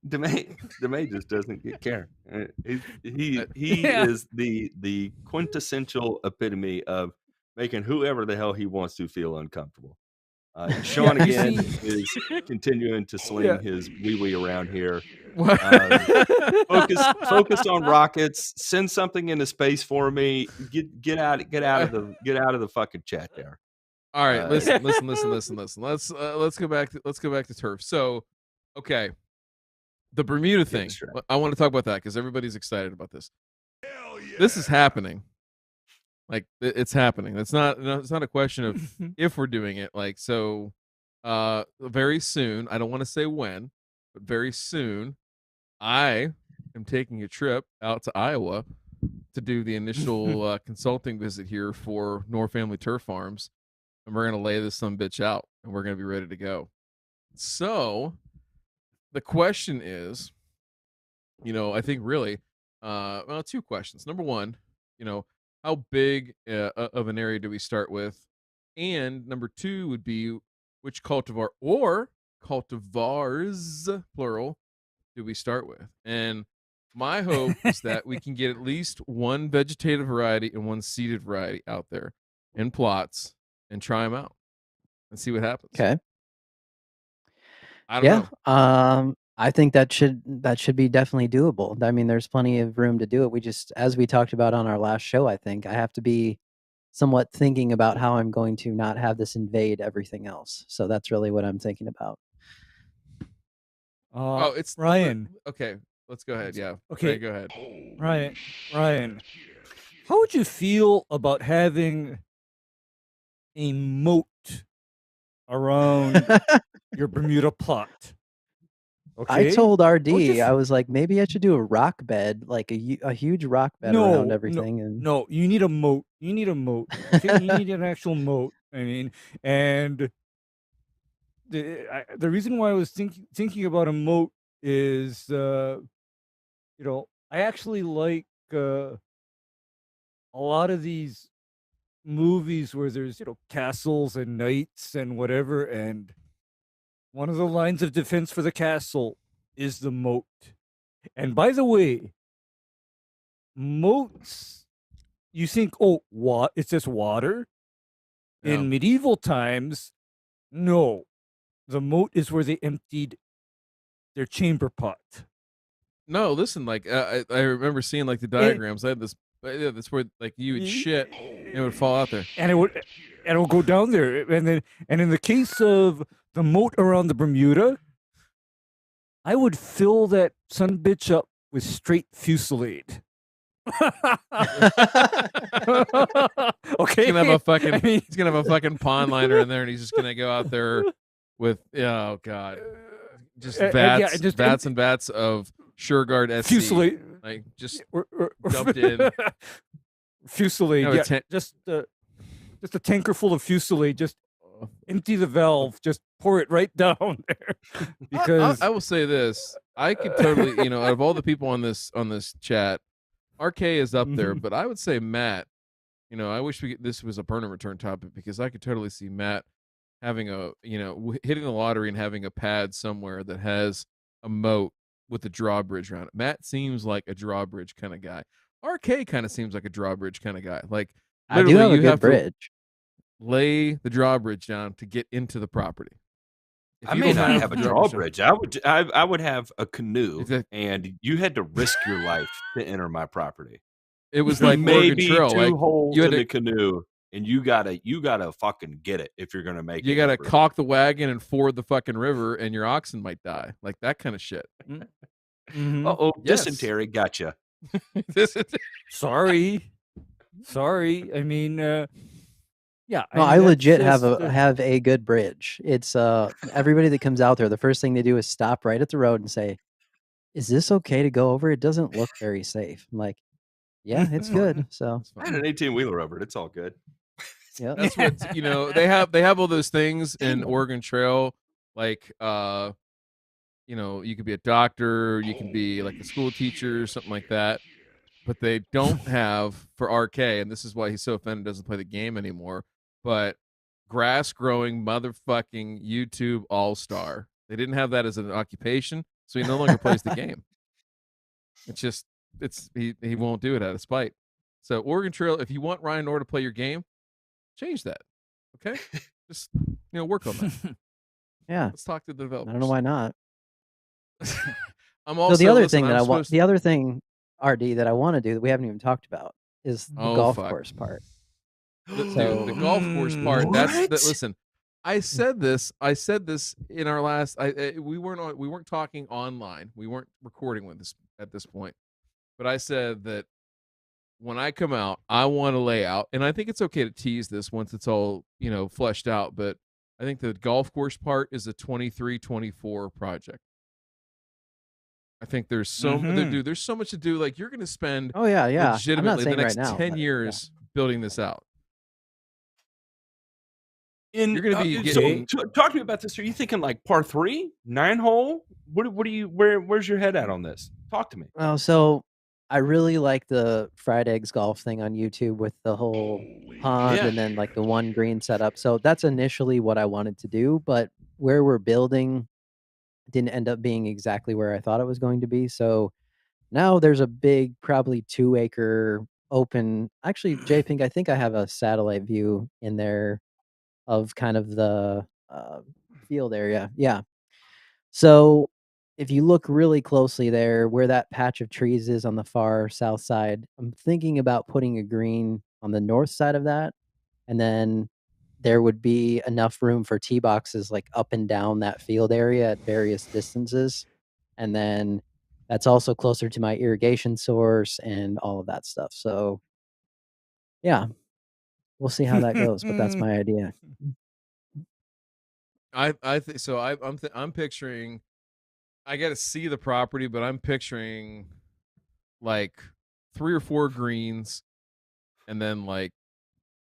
DeMay just doesn't care. He
Yeah.
is the quintessential epitome of making whoever the hell he wants to feel uncomfortable. Sean
Yeah, you
again
see-
is continuing to sling
Yeah.
his wee around here.
What?
Focus on rockets. Send something into space for me. Get out of the fucking chat there.
All right, listen. Let's go back to turf. So, okay, the Bermuda
Get
thing.
distracted.
I want to talk about that because everybody's excited about this. This is happening. Like it's happening. It's not a question of if we're doing it. Like so, very soon. I don't want to say when, but very soon, I am taking a trip out to Iowa to do the initial consulting visit here for Knorr Family Turf Farms, and we're gonna lay this some bitch out, and we're gonna be ready to go. So, the question is, I think really, well, two questions. Number one, how big of an area do we start with? And number two would be which cultivar or cultivars, plural, do we start with? And my hope is that we can get at least one vegetative variety and one seeded variety out there in plots and try them out and see what happens.
Okay.
I don't know.
I think that should be definitely doable. I mean, there's plenty of room to do it. We just, as we talked about on our last show, I think I have to be somewhat thinking about how I'm going to not have this invade everything else. So that's really what I'm thinking about.
It's
Ryan.
Okay, let's go ahead. Yeah.
Okay,
go ahead.
Ryan, how would you feel about having a moat around your Bermuda plot? Okay.
I told RD, I was like, maybe I should do a rock bed, like a huge rock bed around everything.
No, you need a moat. You need a moat. Okay? You need an actual moat. I mean, and the reason why I was thinking about a moat is, I actually like a lot of these movies where there's castles and knights and whatever, and one of the lines of defense for the castle is the moat. And by the way, moats, you think, what? It's just water?
Yeah.
In medieval times, no. The moat is where they emptied their chamber pot.
No, listen, like I remember seeing like the diagrams. I had this. That's where like you would shit and it would fall out there,
and it would go down there. And in the case of the moat around the Bermuda, I would fill that son bitch up with straight fusillade. Okay,
he's gonna have a fucking pond liner in there, and he's just gonna go out there with oh god, just vats and vats of SureGuard SC,
fusillade,
like just dumped in
fusillade. Just a tanker full of fusillade. Just empty the valve. Just pour it right down there. Because
I will say this, I could totally, out of all the people on this chat, RK is up there, but I would say Matt. I wish this was a burn and return topic because I could totally see Matt having hitting the lottery and having a pad somewhere that has a moat with a drawbridge around it. Matt seems like a drawbridge kind of guy. RK kind of seems like a drawbridge kind of guy. Like
I do have a good bridge.
Lay the drawbridge down to get into the property.
I may not have a drawbridge. I would have a canoe, and you had to risk your life to enter my property.
It was like
maybe
Trail,
two holes in the canoe, and you gotta fucking get it if you're gonna make it.
You gotta caulk the wagon and ford the fucking river, and your oxen might die, like that kind of shit.
Dysentery, gotcha.
Sorry. I mean, yeah.
No, I legit have a good bridge. It's everybody that comes out there, the first thing they do is stop right at the road and say, "Is this okay to go over? It doesn't look very safe." I'm like, "Yeah, it's good." So
I had an 18-wheeler over it. It's all good.
Yeah,
that's what they have all those things in Oregon Trail, like you could be a doctor, you can be like a school teacher, something like that. But they don't have for RK, and this is why he's so offended doesn't play the game anymore. But grass growing motherfucking YouTube all-star. They didn't have that as an occupation, so he no longer plays the game. He won't do it out of spite. So Oregon Trail, if you want Ryan Knorr to play your game, change that. Okay? Just work on that.
Yeah.
Let's talk to the developers.
I don't know why not.
I'm also
the other thing RD that I want to do that we haven't even talked about is the golf course part.
The golf course part. Listen, I said this in our last. We weren't talking online. We weren't recording with this at this point. But I said that when I come out, I want to lay out, and I think it's okay to tease this once it's all fleshed out. But I think the golf course part is a 23-24 project. I think there's there's so much to do. Like you're going to spend
Oh yeah. I'm not
legitimately the
saying
next
right now,
10
but
years building this out.
You're
going to be
so
getting.
talk to me about this. Are you thinking like par 3, 9-hole? What do you where's your head at on this? Talk to me.
Well, so I really like the fried eggs golf thing on YouTube with the whole pond
Yeah.
and then like the one green setup. So that's initially what I wanted to do, but where we're building didn't end up being exactly where I thought it was going to be. So now there's a big, probably 2-acre open. Actually, J-Pink, I think I have a satellite view in there of kind of the field area. Yeah. So if you look really closely there, where that patch of trees is on the far south side, I'm thinking about putting a green on the north side of that. And then there would be enough room for tee boxes like up and down that field area at various distances. And then that's also closer to my irrigation source and all of that stuff. So yeah, we'll see how that goes, but that's my idea.
I think so. I'm picturing. I got to see the property, but I'm picturing like 3 or 4 greens, and then like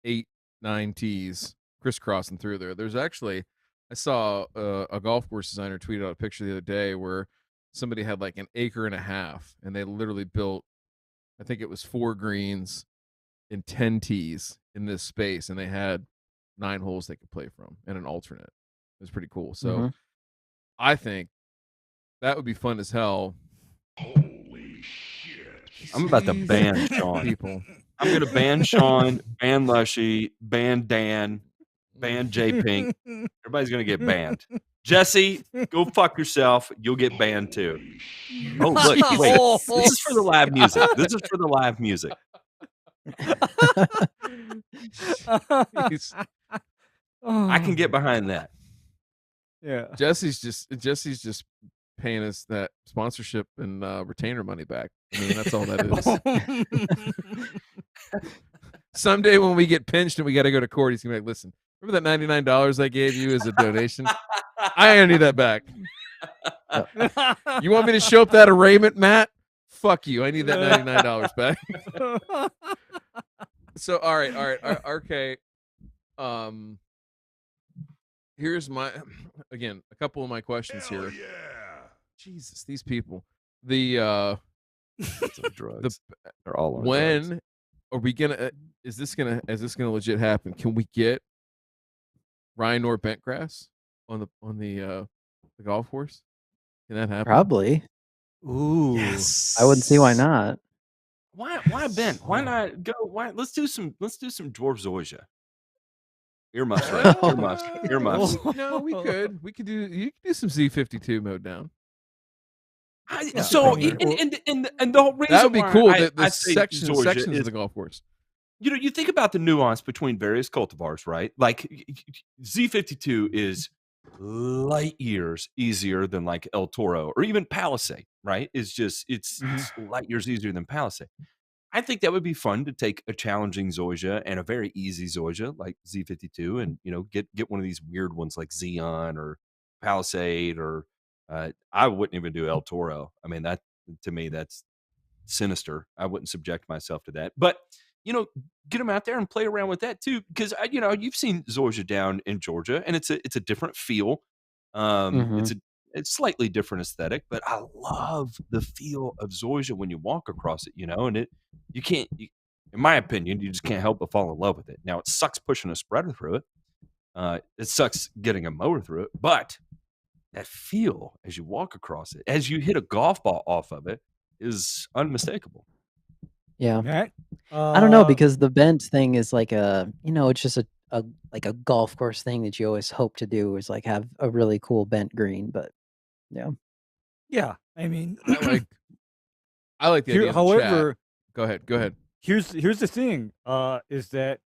8, 9 tees crisscrossing through there. There's actually, I saw a golf course designer tweet out a picture the other day where somebody had like an acre and a half, and they literally built, I think it was 4 greens and 10 tees in this space, and they had 9 holes they could play from and an alternate. It was pretty cool. So I think that would be fun as hell.
Holy shit! I'm about to ban Sean.
People.
I'm going to ban Sean, ban Lushy, ban Dan, ban J-Pink. Everybody's going to get banned. Jesse, go fuck yourself. You'll get banned too. Oh, look, wait. This is for the live music. This is for the live music. I can get behind that.
Yeah.
Jesse's just paying us that sponsorship and retainer money back. I mean, that's all that is. Someday when we get pinched and we got to go to court, he's gonna be like, "Listen, remember that $99 I gave you as a donation? I need that back. You want me to show up that arraignment, Matt? Fuck you. I need that $99 back." So, all right, okay. Here's again, a couple of my questions here.
Yeah.
Jesus, these people. The
drugs. They're all on
when
drugs.
are we gonna? Is this gonna legit happen? Can we get Ryan Knorr Bentgrass on the golf course? Can that happen?
Probably.
Ooh.
Yes.
I wouldn't see why not.
Why Ben? Why not go? Let's do some dwarf Zoysia. Earmuffs, right? Earmuffs.
No, we could. You could do some Z52 mode down.
So and the whole reason
that would be cool. The
say
sections
is,
of the golf course.
You think about the nuance between various cultivars, right? Like Z52 is light years easier than like El Toro or even Palisade, right? It's light years easier than Palisade. I think that would be fun to take a challenging Zoysia and a very easy Zoysia like Z52 and, get one of these weird ones like Xeon or Palisade or I wouldn't even do El Toro. I mean, that to me, that's sinister. I wouldn't subject myself to that. But, get them out there and play around with that too. Because, you've seen Zoysia down in Georgia and it's a different feel. It's slightly different aesthetic, but I love the feel of Zoysia when you walk across it, and you can't, in my opinion, you just can't help but fall in love with it. Now it sucks pushing a spreader through it. It sucks getting a mower through it, but that feel as you walk across it, as you hit a golf ball off of it is unmistakable.
Yeah.
Matt?
I don't know, because the bent thing is like it's just a like a golf course thing that you always hope to do is like have a really cool bent green, but yeah.
Yeah. I mean,
I like the idea.
However,
go ahead.
Here's the thing, is that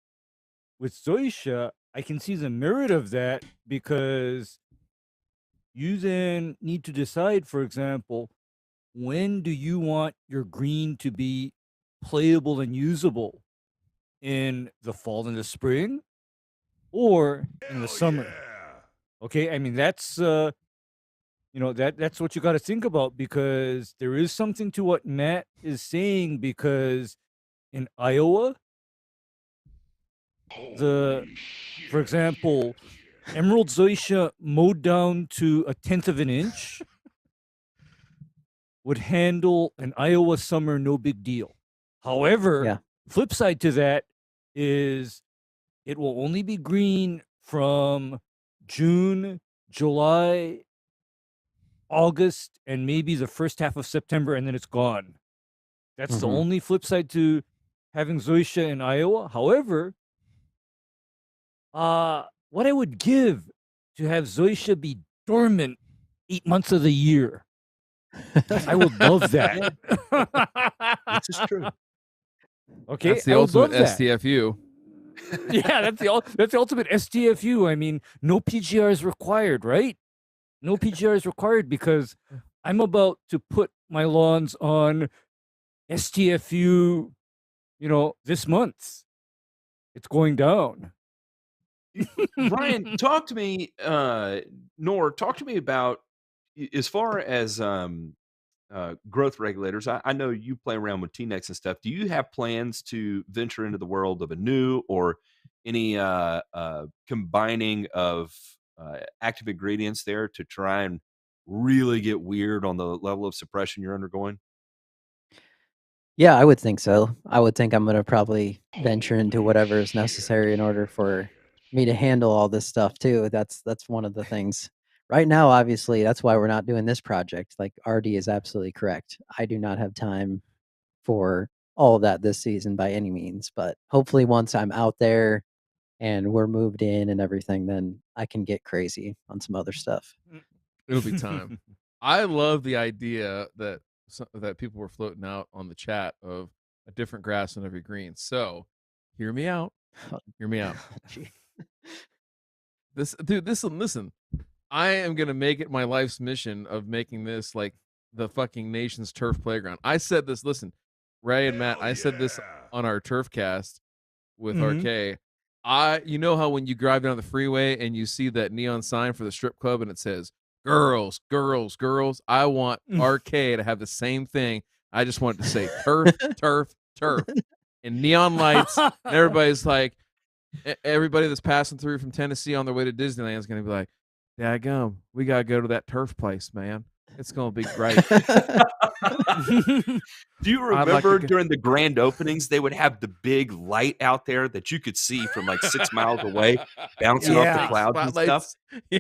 with Zoysia, I can see the merit of that because you then need to decide, for example, when do you want your green to be playable and usable? In the fall and the spring or in the summer? Okay, I mean that's that's what you got to think about, because there is something to what Matt is saying, because in Iowa, for example, Emerald Zoysia mowed down to 1/10 of an inch would handle an Iowa summer no big deal. However,
Yeah.
flip side to that is it will only be green from June, July, August, and maybe the first half of September, and then it's gone. That's the
Mhm.
only flip side to having Zoysia in Iowa. However, what I would give to have Zoysia be dormant 8 months of the year, I would love that.
This is true.
Okay,
That's the
I would
ultimate
love that.
STFU.
Yeah, that's the ultimate STFU. I mean, no PGR is required, right? No PGR is required because I'm about to put my lawns on STFU, this month. It's going down.
Ryan, talk to me, Nor, talk to me about as far as growth regulators. I know you play around with T-Nex and stuff. Do you have plans to venture into the world of a new or any combining of active ingredients there to try and really get weird on the level of suppression you're undergoing?
Yeah, I would think so. I would think I'm gonna probably venture into whatever is necessary in order for me to handle all this stuff too. That's one of the things. Right now, obviously, that's why we're not doing this project. Like RD is absolutely correct. I do not have time for all of that this season by any means, but hopefully once I'm out there and we're moved in and everything, then I can get crazy on some other stuff.
It'll be time. I love the idea that that people were floating out on the chat of a different grass on every green. So, hear me out. Hear me out.
Gee.
Listen. I am gonna make it my life's mission of making this like the fucking nation's turf playground. I said this. Listen, Ray and Matt. I said this on our turf cast with
Mhm.
RK. You know how when you drive down the freeway and you see that neon sign for the strip club and it says girls, girls, girls. I want RK to have the same thing. I just want it to say turf, turf, turf, and neon lights. And everybody's like, everybody that's passing through from Tennessee on their way to Disneyland is going to be like, daggum, we got to go to that turf place, man. It's going to be great.
Do you
I'd like to
remember
go-
during the grand openings, they would have the big light out there that you could see from like 6 miles away, bouncing off the
Yeah.
clouds and stuff?
Spotlights.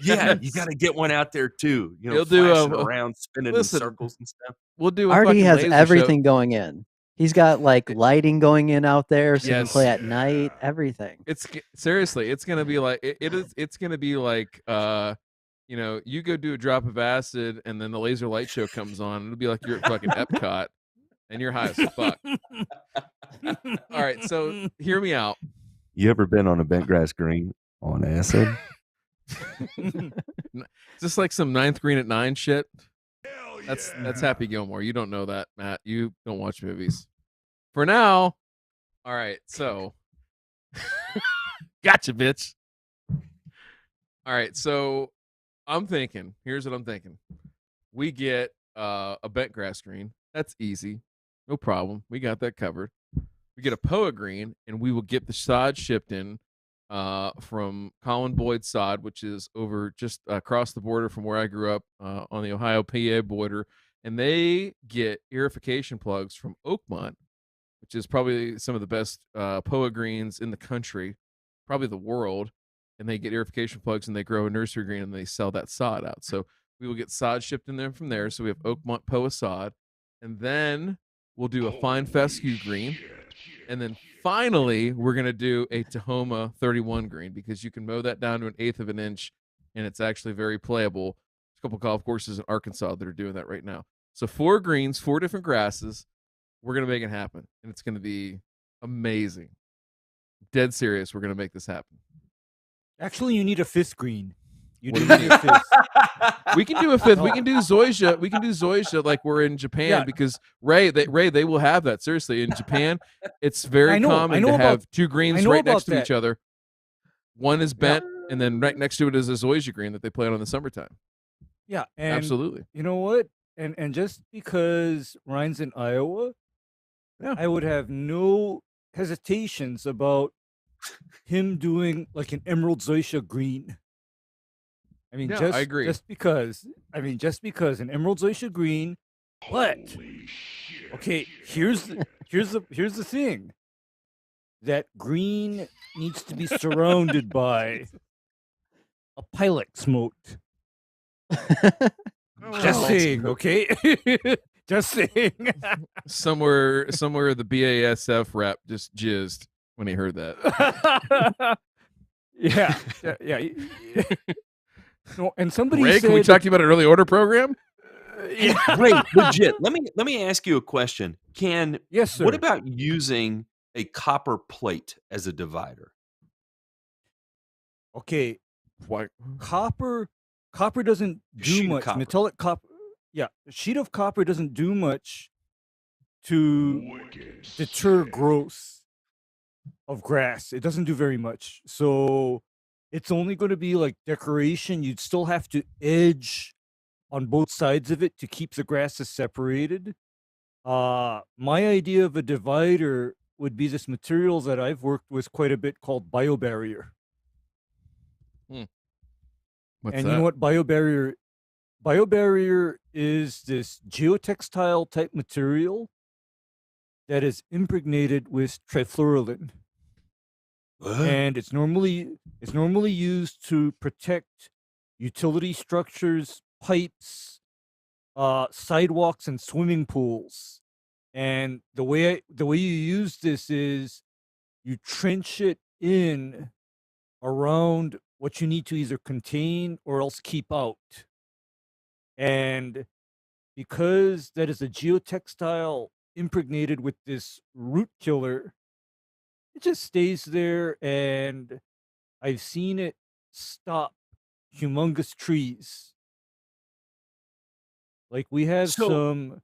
Yeah, you
Yes.
got to get one out there too.
You'll do
flashing
a-
around, spinning
listen.
in circles and stuff.
We'll do a
RD
fucking
has
laser
everything going in. He's got like lighting going in out there, so you can
Yes.
play at night. Everything.
It's seriously, it's gonna be like it's gonna be like you go do a drop of acid and then the laser light show comes on. It'll be like you're at fucking Epcot and you're high as fuck. All right, so hear me out.
You ever been on a bent grass green on acid?
Just like some ninth green at 9 shit. That's Happy Gilmore. You don't know that, Matt. You don't watch movies. For now, all right. So, gotcha, bitch. All right. So, I'm thinking. Here's what I'm thinking. We get a bent grass green. That's easy, no problem. We got that covered. We get a POA green, and we will get the sod shipped in from Colin Boyd Sod, which is over just across the border from where I grew up on the Ohio PA border. And they get aerification plugs from Oakmont, which is probably some of the best POA greens in the country, probably the world. And they get aerification plugs and they grow a nursery green and they sell that sod out. So we will get sod shipped in there from there. So we have Oakmont POA sod. And then we'll do a fine fescue green. And then finally, we're going to do a Tahoma 31 green because you can mow that down to 1/8 of an inch and it's actually very playable. There's a couple golf courses in Arkansas that are doing that right now. So 4 greens, 4 different grasses. We're going to make it happen. And it's going to be amazing. Dead serious. We're going to make this happen.
Actually, you need a fifth green. You
What
do
do you
need a fifth.
We can do a fifth. We
No.
can do Zoysia. We can do Zoysia like we're in Japan
Yeah.
because Ray, they will have that. Seriously, in Japan, it's very
I know
common to
about-
have two greens
know
right next
about
to each
that.
other. One is bent, and then right next to it is a Zoysia green that they plant on the summertime.
Yeah, and
Absolutely.
you know what? And just because Ryan's in Iowa,
Yeah.
I would have no hesitations about him doing like an emerald zoysia green. I mean,
Yeah, I agree.
just because an emerald zoysia green, but okay, here's the thing. That green needs to be surrounded by a Pilex moat. Just saying, okay? Just saying.
Somewhere the BASF rep just jizzed when he heard that.
Yeah. No, and somebody
Ray,
said,
can we talk to you about an early order program?
Ray, legit. Let me ask you a question.
Yes, sir.
What about using a copper plate as a divider?
Okay,
Why?
copper doesn't do
Sheet of
much.
copper.
Metallic copper, yeah, a sheet of copper doesn't do much to deter growth of grass. It doesn't do very much. So it's only going to be like decoration. You'd still have to edge on both sides of it to keep the grasses separated. My idea of a divider would be this material that I've worked with quite a bit called biobarrier.
What's
And
that?
you know what biobarrier is? This geotextile type material that is impregnated with trifluoralin. And it's normally used to protect utility structures, pipes, sidewalks, and swimming pools. And the way you use this is you trench it in around what you need to either contain or else keep out. And because that is a geotextile impregnated with this root killer, it just stays there, and I've seen it stop humongous trees. Like we have some.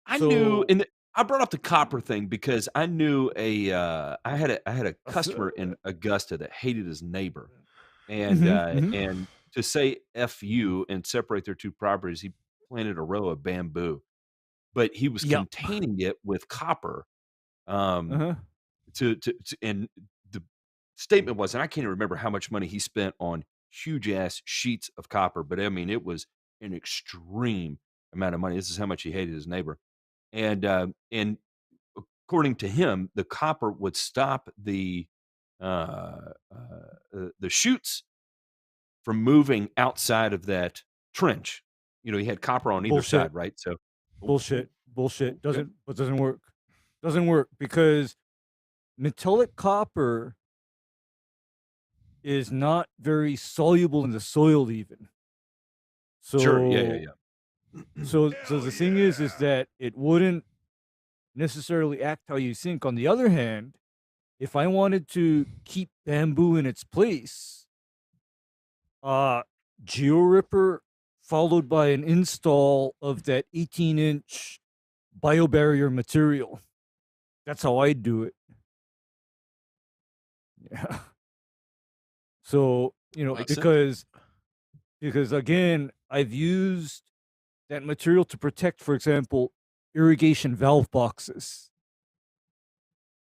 I knew, and I brought up the copper thing because I knew I had a customer in Augusta that hated his neighbor, and and to say "F you" and separate their two properties, he planted a row of bamboo, but he was containing it with copper. And the statement was, and I can't even remember how much money he spent on huge ass sheets of copper, but I mean it was an extreme amount of money. This is how much he hated his neighbor. And according to him, the copper would stop the shoots from moving outside of that trench. You know, he had copper on either side, right? So
bullshit. Doesn't work. Doesn't work because metallic copper is not very soluble in the soil, even. So
sure, yeah.
So the thing is that it wouldn't necessarily act how you think. On the other hand, if I wanted to keep bamboo in its place, GeoRipper followed by an install of that 18-inch biobarrier material. That's how I do it. Yeah. So, you know, because again, I've used that material to protect, for example, irrigation valve boxes.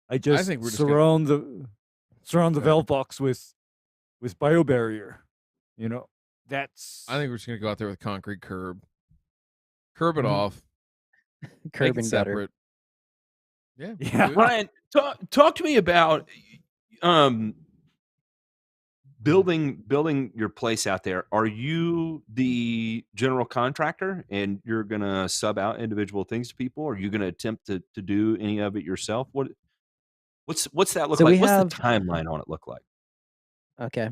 I think we're just surround the valve box with biobarrier. You know, that's.
I think we're just gonna go out there with concrete curb it off,
curb and gutter.
Yeah.
Ryan, talk to me about building your place out there. Are you the general contractor and you're gonna sub out individual things to people? Are you gonna attempt to do any of it yourself? What's that look like? What's the timeline on it look like?
Okay.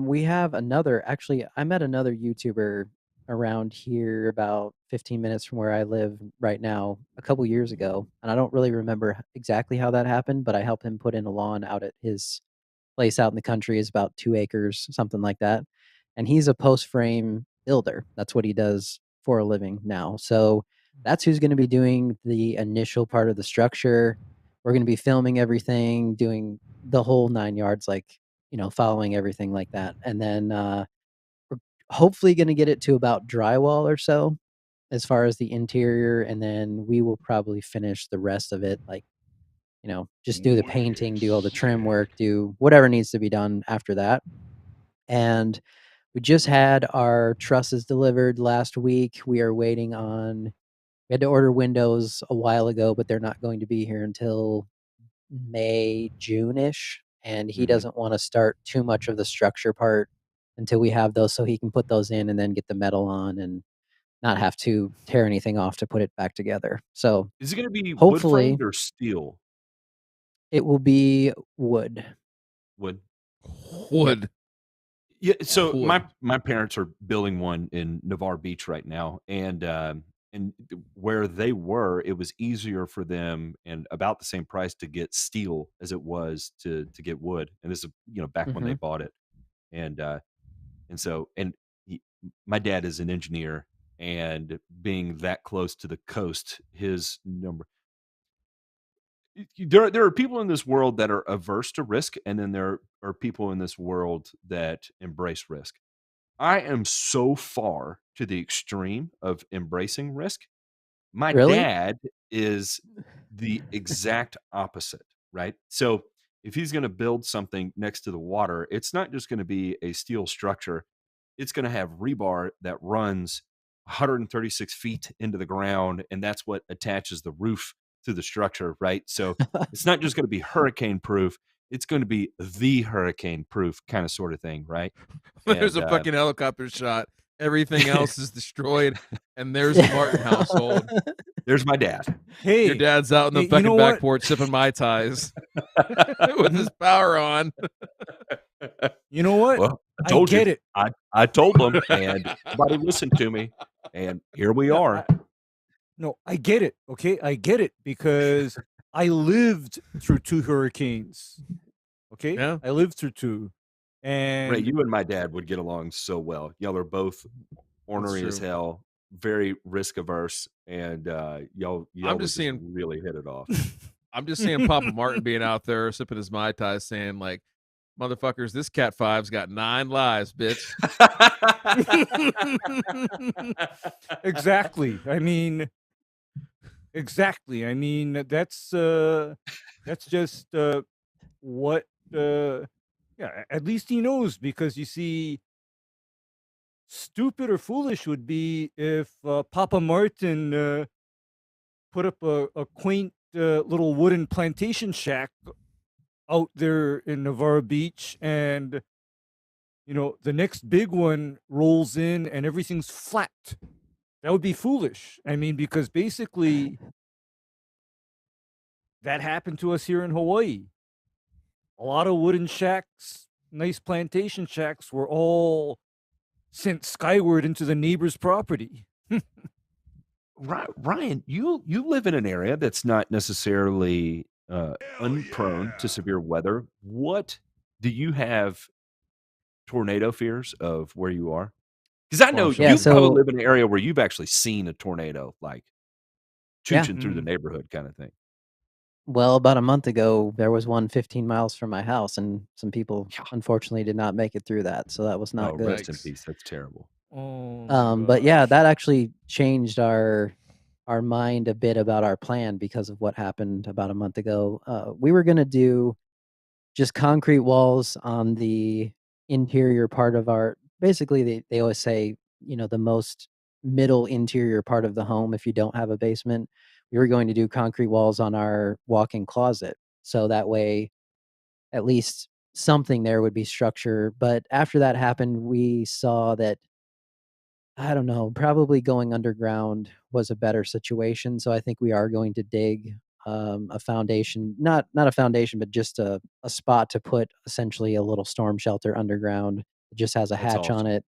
We have actually, I met another YouTuber around here about 15 minutes from where I live right now a couple years ago. And I don't really remember exactly how that happened, but I helped him put in a lawn out at his place out in the country is about 2 acres, something like that. And he's a post frame builder. That's what he does for a living now. So that's who's going to be doing the initial part of the structure. We're going to be filming everything, doing the whole 9 yards, like, following everything like that. And then we're hopefully going to get it to about drywall or so as far as the interior. And then we will probably finish the rest of it, like, just do the painting, do all the trim work, do whatever needs to be done after that. And we just had our trusses delivered last week. We are waiting on, we had to order windows a while ago, but they're not going to be here until May, June-ish. And he doesn't want to start too much of the structure part until we have those, so he can put those in and then get the metal on and not have to tear anything off to put it back together. So
Is it going to be wood
hopefully
framed or steel?
it will be wood.
Wood.
Wood.
Yeah. So
Wood.
my parents are building one in Navarre Beach right now, and where they were, it was easier for them and about the same price to get steel as it was to get wood. And this is back when they bought it, and so my dad is an engineer, and being that close to the coast, his number. There are people in this world that are averse to risk, and then there are people in this world that embrace risk. I am so far to the extreme of embracing risk. My
Really?
dad is the exact opposite, right? So if he's going to build something next to the water, it's not just going to be a steel structure. It's going to have rebar that runs 136 feet into the ground, and that's what attaches the roof to the structure, right? So it's not just going to be hurricane proof. It's going to be the hurricane proof kind of sort of thing, right?
There's
And
a fucking helicopter shot. Everything else is destroyed, and there's the Martin household.
There's my dad.
Hey,
Your dad's out in the
you
fucking
know
back
what?
porch sipping Mai Tais with his power on.
You know what?
Well, I
I
told
get
you.
it.
I told them, and nobody listened to me. And here we
Yeah,
are.
No, I get it. Okay, I get it because I lived through 2 hurricanes. Okay,
Yeah.
I lived through 2,
Ray,
and
you and my dad would get along so well. Y'all are both ornery as
true.
hell, very risk averse, and y'all
I'm
would
just seeing
really hit it off.
I'm just seeing Papa Martin being out there sipping his Mai Tai saying, like, motherfuckers, this Cat 5's got 9 lives, bitch.
exactly. I mean, exactly. I mean, that's just what. Yeah, at least he knows, because you see, stupid or foolish would be if Papa Martin put up a quaint little wooden plantation shack out there in Navarre Beach, and the next big one rolls in and everything's flat. That would be foolish. I mean, because basically that happened to us here in Hawaii. A lot of wooden shacks, nice plantation shacks, were all sent skyward into the neighbor's property.
Ryan, you live in an area that's not necessarily unprone to severe weather. What do you have tornado fears of where you are? Because I know
Yeah,
you
so-
probably live in an area where you've actually seen a tornado, like
Yeah.
chooching through the neighborhood kind of thing.
Well, about a month ago, there was one 15 miles from my house, and some people
Yeah.
unfortunately did not make it through that. So that was not
Oh,
good.
rest in peace. That's terrible.
Oh, my
But yeah,
gosh.
that actually changed our mind a bit about our plan because of what happened about a month ago. We were gonna do just concrete walls on the interior part of our. Basically, they always say, the most middle interior part of the home, if you don't have a basement. We were going to do concrete walls on our walk-in closet, so that way at least something there would be structure. But after that happened, we saw that, I don't know, probably going underground was a better situation. So I think we are going to dig a foundation, not a foundation, but just a spot to put essentially a little storm shelter underground. It just has a
That's
hatch on
awesome.
it,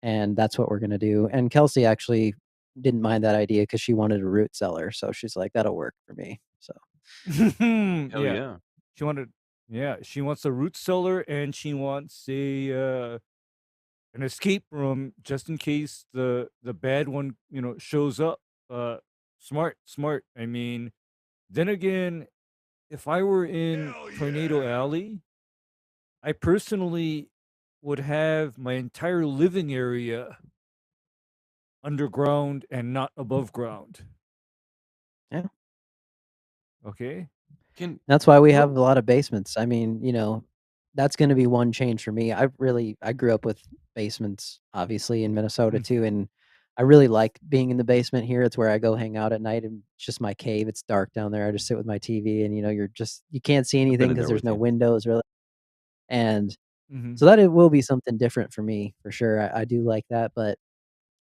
and that's what we're gonna do. And Kelsey actually didn't mind that idea because she wanted a root cellar, so she's like, "That'll work for me." So
Hell
yeah.
yeah.
She wanted Yeah, she wants a root cellar and she wants an escape room just in case the bad one, shows up. Smart. I mean, then again, if I were in Tornado Alley, I personally would have my entire living area underground and not above ground.
Yeah.
Okay.
That's why we have a lot of basements. I mean, that's going to be one change for me. I grew up with basements, obviously, in Minnesota too, and I really like being in the basement here. It's where I go hang out at night, and it's just my cave. It's dark down there. I just sit with my TV, and you can't see anything because there's no windows really. And so that it will be something different for me for sure. I do like that, but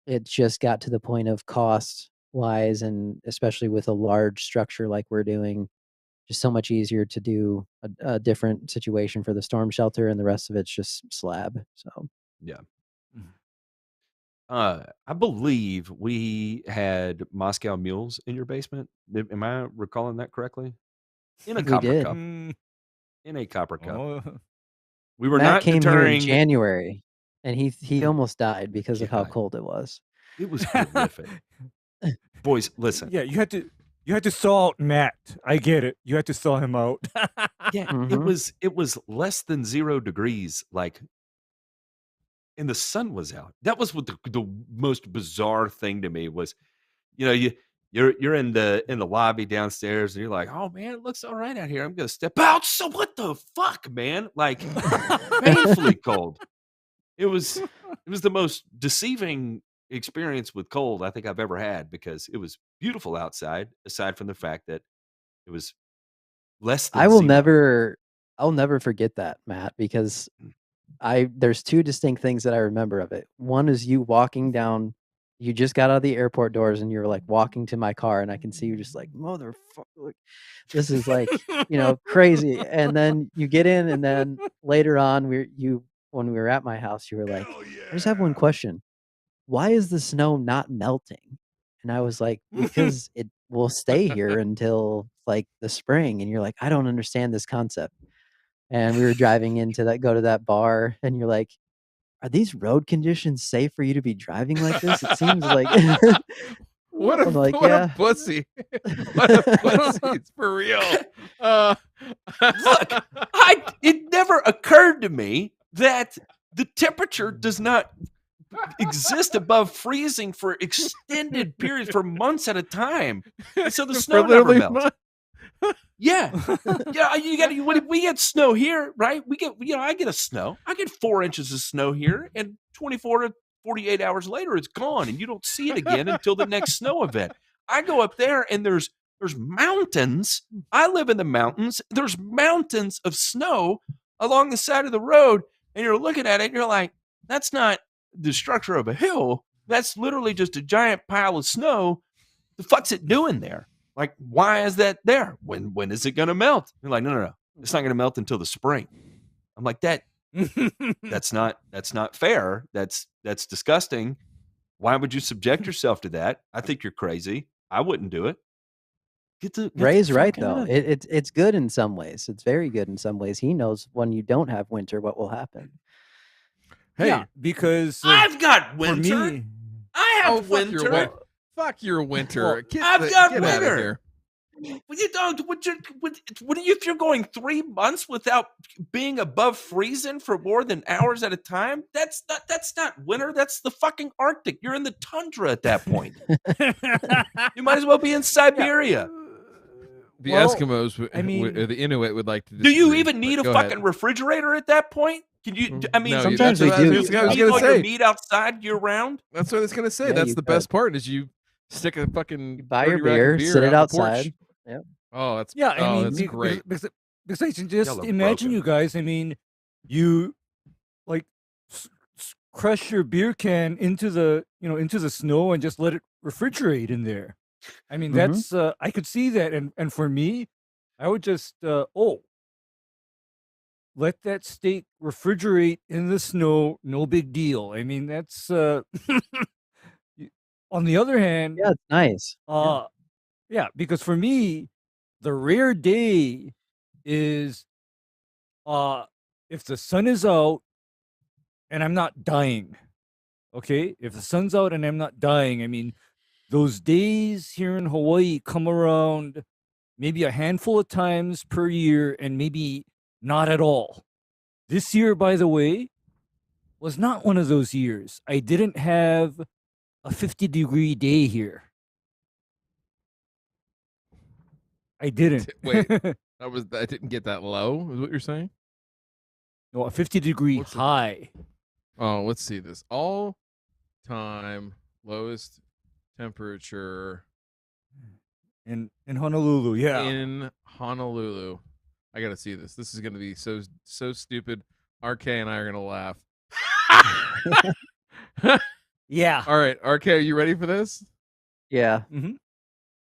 it just got to the point of cost wise, and especially with a large structure like we're doing, just so much easier to do a different situation for the storm shelter, and the rest of it's just slab. So
Yeah. I believe we had Moscow mules in your basement. Am I recalling that correctly? In a
we
copper
did.
cup. In a copper cup.
Oh,
We were
Matt
not
came here in
deterring.
January, and he almost died because of how
God.
cold it was.
It was horrific. Boys, listen.
yeah, you had to saw out Matt. I get it. You had to saw him out.
Yeah,
Mhm.
it was less than 0 degrees, like, and the sun was out. That was what the most bizarre thing to me was, you're in the lobby downstairs and you're like, oh man, it looks all right out here. I'm gonna step out. So what the fuck, man? Like painfully cold. It was the most deceiving experience with cold I think I've ever had, because it was beautiful outside, aside from the fact that it was less than 0.
I'll never forget that, Matt, because there's two distinct things that I remember of it. One is you walking down, you just got out of the airport doors and you were like walking to my car, and I can see you just like, motherfucker, this is like, crazy. And then you get in, and then later on when we were at my house, you were like, I just have one question. Why is the snow not melting? And I was like, because it will stay here until like the spring. And you're like, I don't understand this concept. And we were driving go to that bar, and you're like, are these road conditions safe for you to be driving like this? It seems like
What
I'm like,
a
yeah.
pussy. What a pussy. It's for real.
Look, it never occurred to me that the temperature does not exist above freezing for extended periods, for months at a time. And so the snow never melts. Yeah. When we get snow here, right? I get snow. I get 4 inches of snow here, and 24 to 48 hours later, it's gone, and you don't see it again until the next snow event. I go up there, and there's mountains. I live in the mountains. There's mountains of snow along the side of the road, and you're looking at it, and you're like, that's not the structure of a hill. That's literally just a giant pile of snow. The fuck's it doing there? Like, why is that there? When is it going to melt? You're like, no. It's not going to melt until the spring. I'm like, that's not fair. That's disgusting. Why would you subject yourself to that? I think you're crazy. I wouldn't do it.
Ray's right though. It's good in some ways. It's very good in some ways. He knows when you don't have winter what will happen.
Hey,
yeah, because
I've got winter.
For me,
I have winter.
Fuck your winter.
I've got
get
winter.
Out of here.
Well, you don't. If you're going 3 months without being above freezing for more than hours at a time, that's not winter. That's the fucking Arctic. You're in the tundra at that point. You might as well be in Siberia.
The Eskimos, the Inuit would like to disagree.
Do you even need a fucking refrigerator at that point? Can you? I mean,
No,
sometimes we do.
I was going to say
your meat outside year round.
That's what I was going to say.
Yeah,
That's the best part. Is you stick a fucking
you buy your beer, sit it outside.
Yep. Oh, that's
that's
great.
Because I can just imagine you guys. I mean, you like crush your beer can into the snow and just let it refrigerate in there. I mean, that's I could see that, and for me, I would just let that steak refrigerate in the snow. No big deal. I mean, that's on the other hand,
yeah, it's nice.
Yeah, because for me, the rare day is if the sun is out and I'm not dying, okay? If the sun's out and I'm not dying, I mean, those days here in Hawaii come around maybe a handful of times per year and maybe not at all. This year, by the way, was not one of those years. I didn't have a 50-degree day here. I didn't.
Wait, I didn't get that low, is what you're saying?
No, a 50-degree
What's it?
high.
Oh, let's see this. All-time lowest temperature
In Honolulu, yeah.
in Honolulu. I gotta see this. This is gonna be so stupid. RK and I are gonna laugh.
Yeah.
All right, RK, are you ready for this?
Yeah.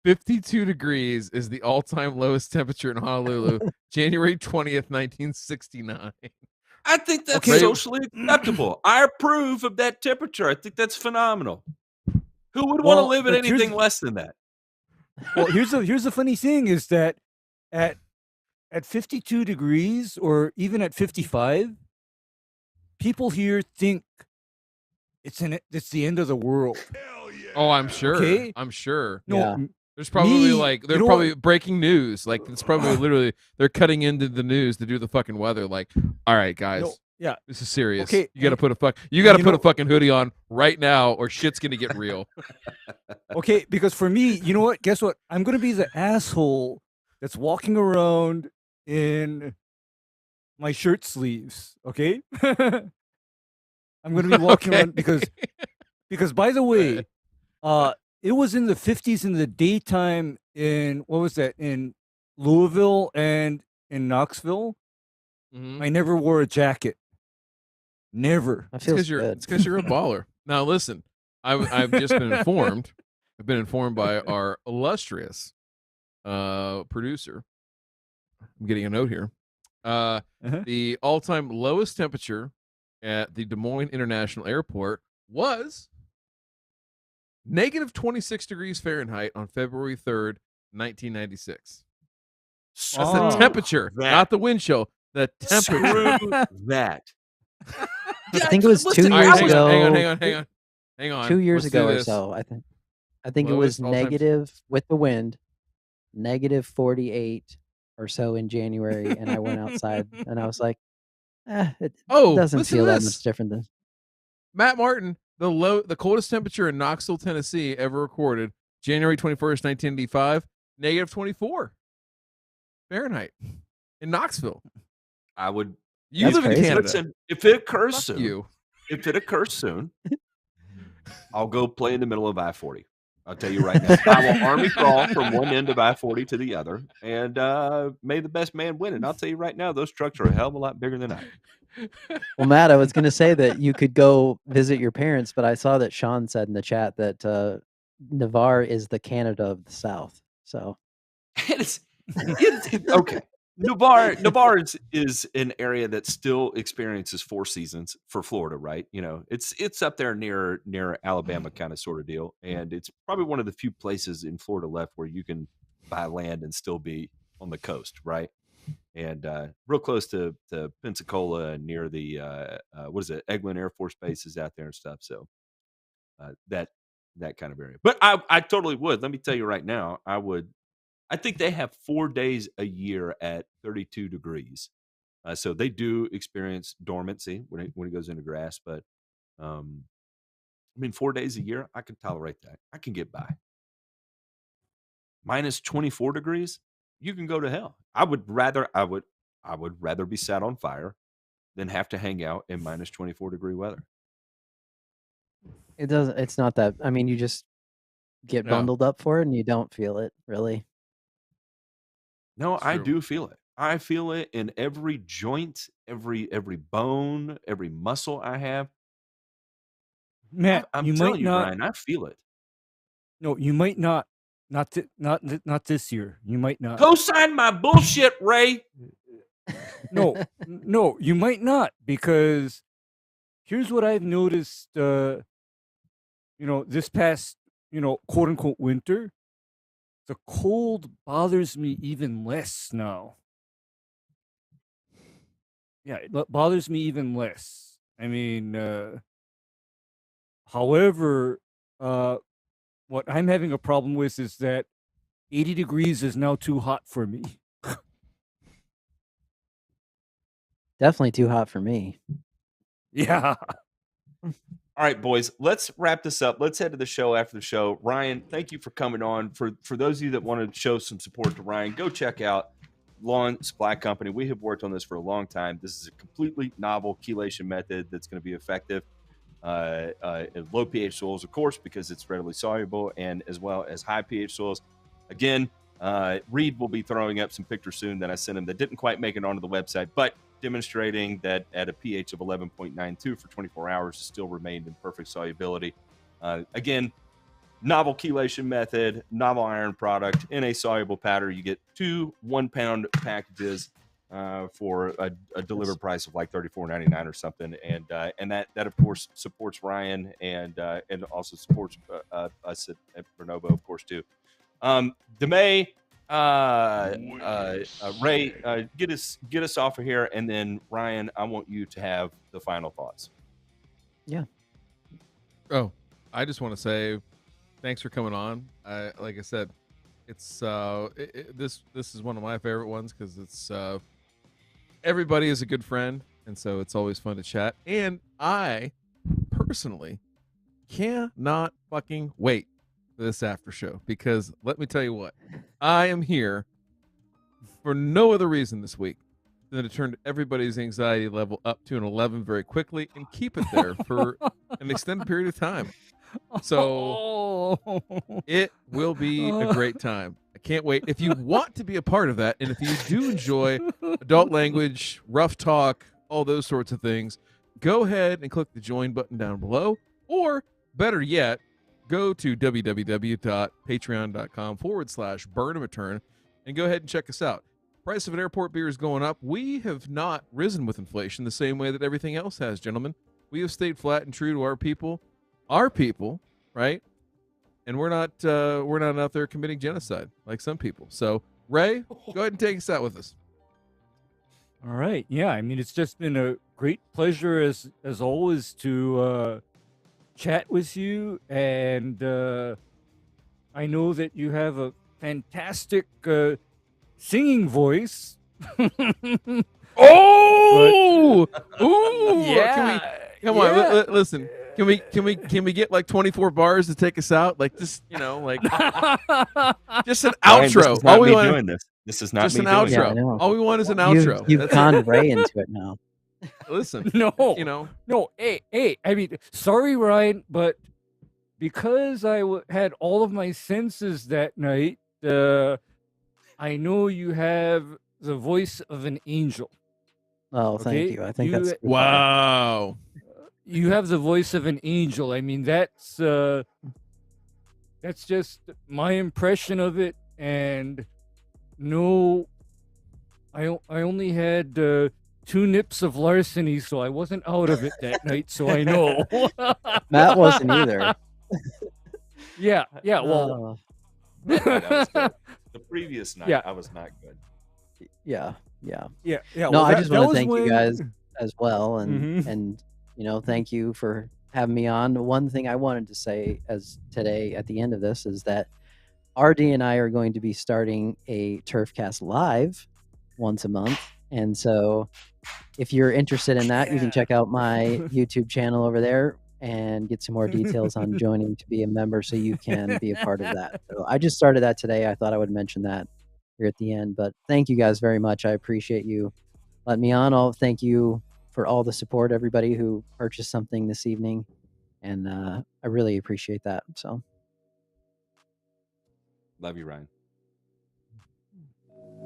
52 degrees is the all-time lowest temperature in Honolulu, January 20th, 1969.
I think that's
Okay.
socially acceptable. I approve of that temperature. I think that's phenomenal. Who would want to
Well,
live at
but here's-
anything less than that?
Well, here's the funny thing is that at 52 degrees or even at 55, people here think it's the end of the world.
Oh, I'm sure.
Okay.
I'm sure.
No,
Yeah.
There's probably
Me-
like they're
you know
probably breaking news. Like it's probably literally they're cutting into the news to do the fucking weather. Like, all right, guys,
no, yeah.
this is serious.
Okay,
you gotta
and-
put a
you know-
fucking hoodie on right now, or shit's gonna get real.
Okay, because for me, you know what? Guess what? I'm gonna be the asshole that's walking around in my shirt sleeves. Okay, I'm gonna be walking
Okay.
around because by the way, it was in the 50s in the daytime in what was that in Louisville and in Knoxville.
Mhm.
I never wore a jacket. Never.
That
It's
feels
because you're
good.
it's because you're a baller. Now listen, I've just been informed. I've been informed by our illustrious producer. I'm getting a note here. The all-time lowest temperature at the Des Moines International Airport was negative 26 degrees Fahrenheit on February 3rd, 1996. That's the
Oh,
temperature,
that.
not the wind chill. The temperature.
Screw that.
I think it was
Listen,
2
All right,
years
hang
ago.
on. Hang on.
2 years
Let's do
ago or
this.
so, I think it was
Lowest all-time-
negative with the wind, negative 48 or so in January, and I went outside and I was like, it
Oh,
doesn't
listen
feel
to
that
this.
much different than.
Matt Martin, the coldest temperature in Knoxville, Tennessee ever recorded, January 21st, 1985, negative 24 Fahrenheit in Knoxville.
I would.
You
That's
live in
crazy.
Canada.
Listen, if it occurs
Fuck
soon,
you.
if it occurs soon, I'll go play in the middle of I-40. I'll tell you right now. I will army crawl from one end of I-40 to the other, and may the best man win. And I'll tell you right now, those trucks are a hell of a lot bigger than I.
Well, Matt, I was going to say that you could go visit your parents, but I saw that Sean said in the chat that Navarre is the Canada of the South. So
It's okay. Navarre is an area that still experiences 4 seasons for Florida, right? You know, it's up there near Alabama kind of sort of deal, and it's probably one of the few places in Florida left where you can buy land and still be on the coast, right? And real close to Pensacola and near the what is it, Eglin Air Force Base is out there and stuff. So that kind of area. But I totally would. Let me tell you right now, I would. I think they have 4 days a year at 32 degrees. So they do experience dormancy when it goes into grass. But I mean, 4 days a year, I can tolerate that. I can get by. Minus 24 degrees, you can go to hell. I would rather be sat on fire than have to hang out in minus 24 degree weather.
it doesn't. It's not that. I mean, you just get
Yeah.
bundled up for it, and you don't feel it really.
No,
It's
I
true.
do feel it. I feel it in every joint, every bone, every muscle I have.
Matt,
I'm
you
telling
might
you,
not.
Ryan, I feel it.
No, you might not. Not this year. You might not.
Co-sign my bullshit, Ray.
No, you might not, because here's what I've noticed. This past, quote unquote winter, the cold bothers me even less now. Yeah, it bothers me even less. I mean, however, what I'm having a problem with is that 80 degrees is now too hot for me.
Definitely too hot for me.
Yeah.
All right, boys, let's wrap this up. Let's head to the show after the show. Ryan, thank you for coming on. For those of you that want to show some support to Ryan, go check out Lawn Supply Company. We have worked on this for a long time. This is a completely novel chelation method that's going to be effective in low pH soils, of course, because it's readily soluble, and as well as high pH soils. Again, Reed will be throwing up some pictures soon that I sent him that didn't quite make it onto the website, but demonstrating that at a pH of 11.92 for 24 hours still remained in perfect solubility. Again, novel chelation method, novel iron product in a soluble powder. You get 2 1-pound packages for a delivered price of like $34.99 or something, and that of course supports Ryan and also supports us at Bernobo, of course, too. Demay, Ray, get us off of here, and then Ryan, I want you to have the final thoughts.
Yeah.
Oh, I just want to say thanks for coming on. Like I said, it's this is one of my favorite ones because it's everybody is a good friend, and so it's always fun to chat. And I personally cannot fucking wait for this after show because let me tell you what, I am here for no other reason this week than to turn everybody's anxiety level up to an 11 very quickly and keep it there for an extended period of time. So it will be a great time. I can't wait. If you want to be a part of that, and if you do enjoy adult language, rough talk, all those sorts of things, go ahead and click the join button down below, or better yet, go to www.patreon.com/Burnham and go ahead and check us out. Price of an airport beer is going up. We have not risen with inflation the same way that everything else has, gentlemen. We have stayed flat and true to our people, right? And we're not out there committing genocide like some people. So, Ray, go ahead and take us out with us.
All right. Yeah, I mean, it's just been a great pleasure as always to chat with you, and I know that you have a fantastic singing voice.
Oh, ooh,
yeah.
Come on, listen. Can we get like 24 bars to take us out? Like just, like just an
Ryan,
outro.
this is not me doing this. This is not
just
me
an
doing
outro.
it.
Yeah, I know.
All we want is an outro.
You've
That's
gone
it.
Ray into it now.
Listen,
No.
No,
Hey. I mean, sorry, Ryan, but because I had all of my senses that night, I know you have the voice of an angel.
Oh,
Okay?
thank you. I think that's
wow.
You have the voice of an angel. I mean, that's just my impression of it. And no, I only had 2 nips of larceny, so I wasn't out of it that night. So I know.
Matt wasn't either.
Yeah. Well,
That night I was good. The previous night,
Yeah.
I was not good.
Yeah.
yeah.
No,
well,
I
that-
just
that
want to
was
thank you
when-
guys as well, and
Mhm.
and thank you for having me on. One thing I wanted to say as today at the end of this is that RD and I are going to be starting a Turfcast live once a month, and so if you're interested in that, you can check out my YouTube channel over there and get some more details on joining to be a member so you can be a part of that. So I just started that today. I thought I would mention that here at the end, but thank you guys very much. I appreciate you letting me on. Thank you for all the support, everybody who purchased something this evening, and I really appreciate that. So
Love you, Ryan.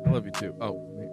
I love you too. Oh, wait.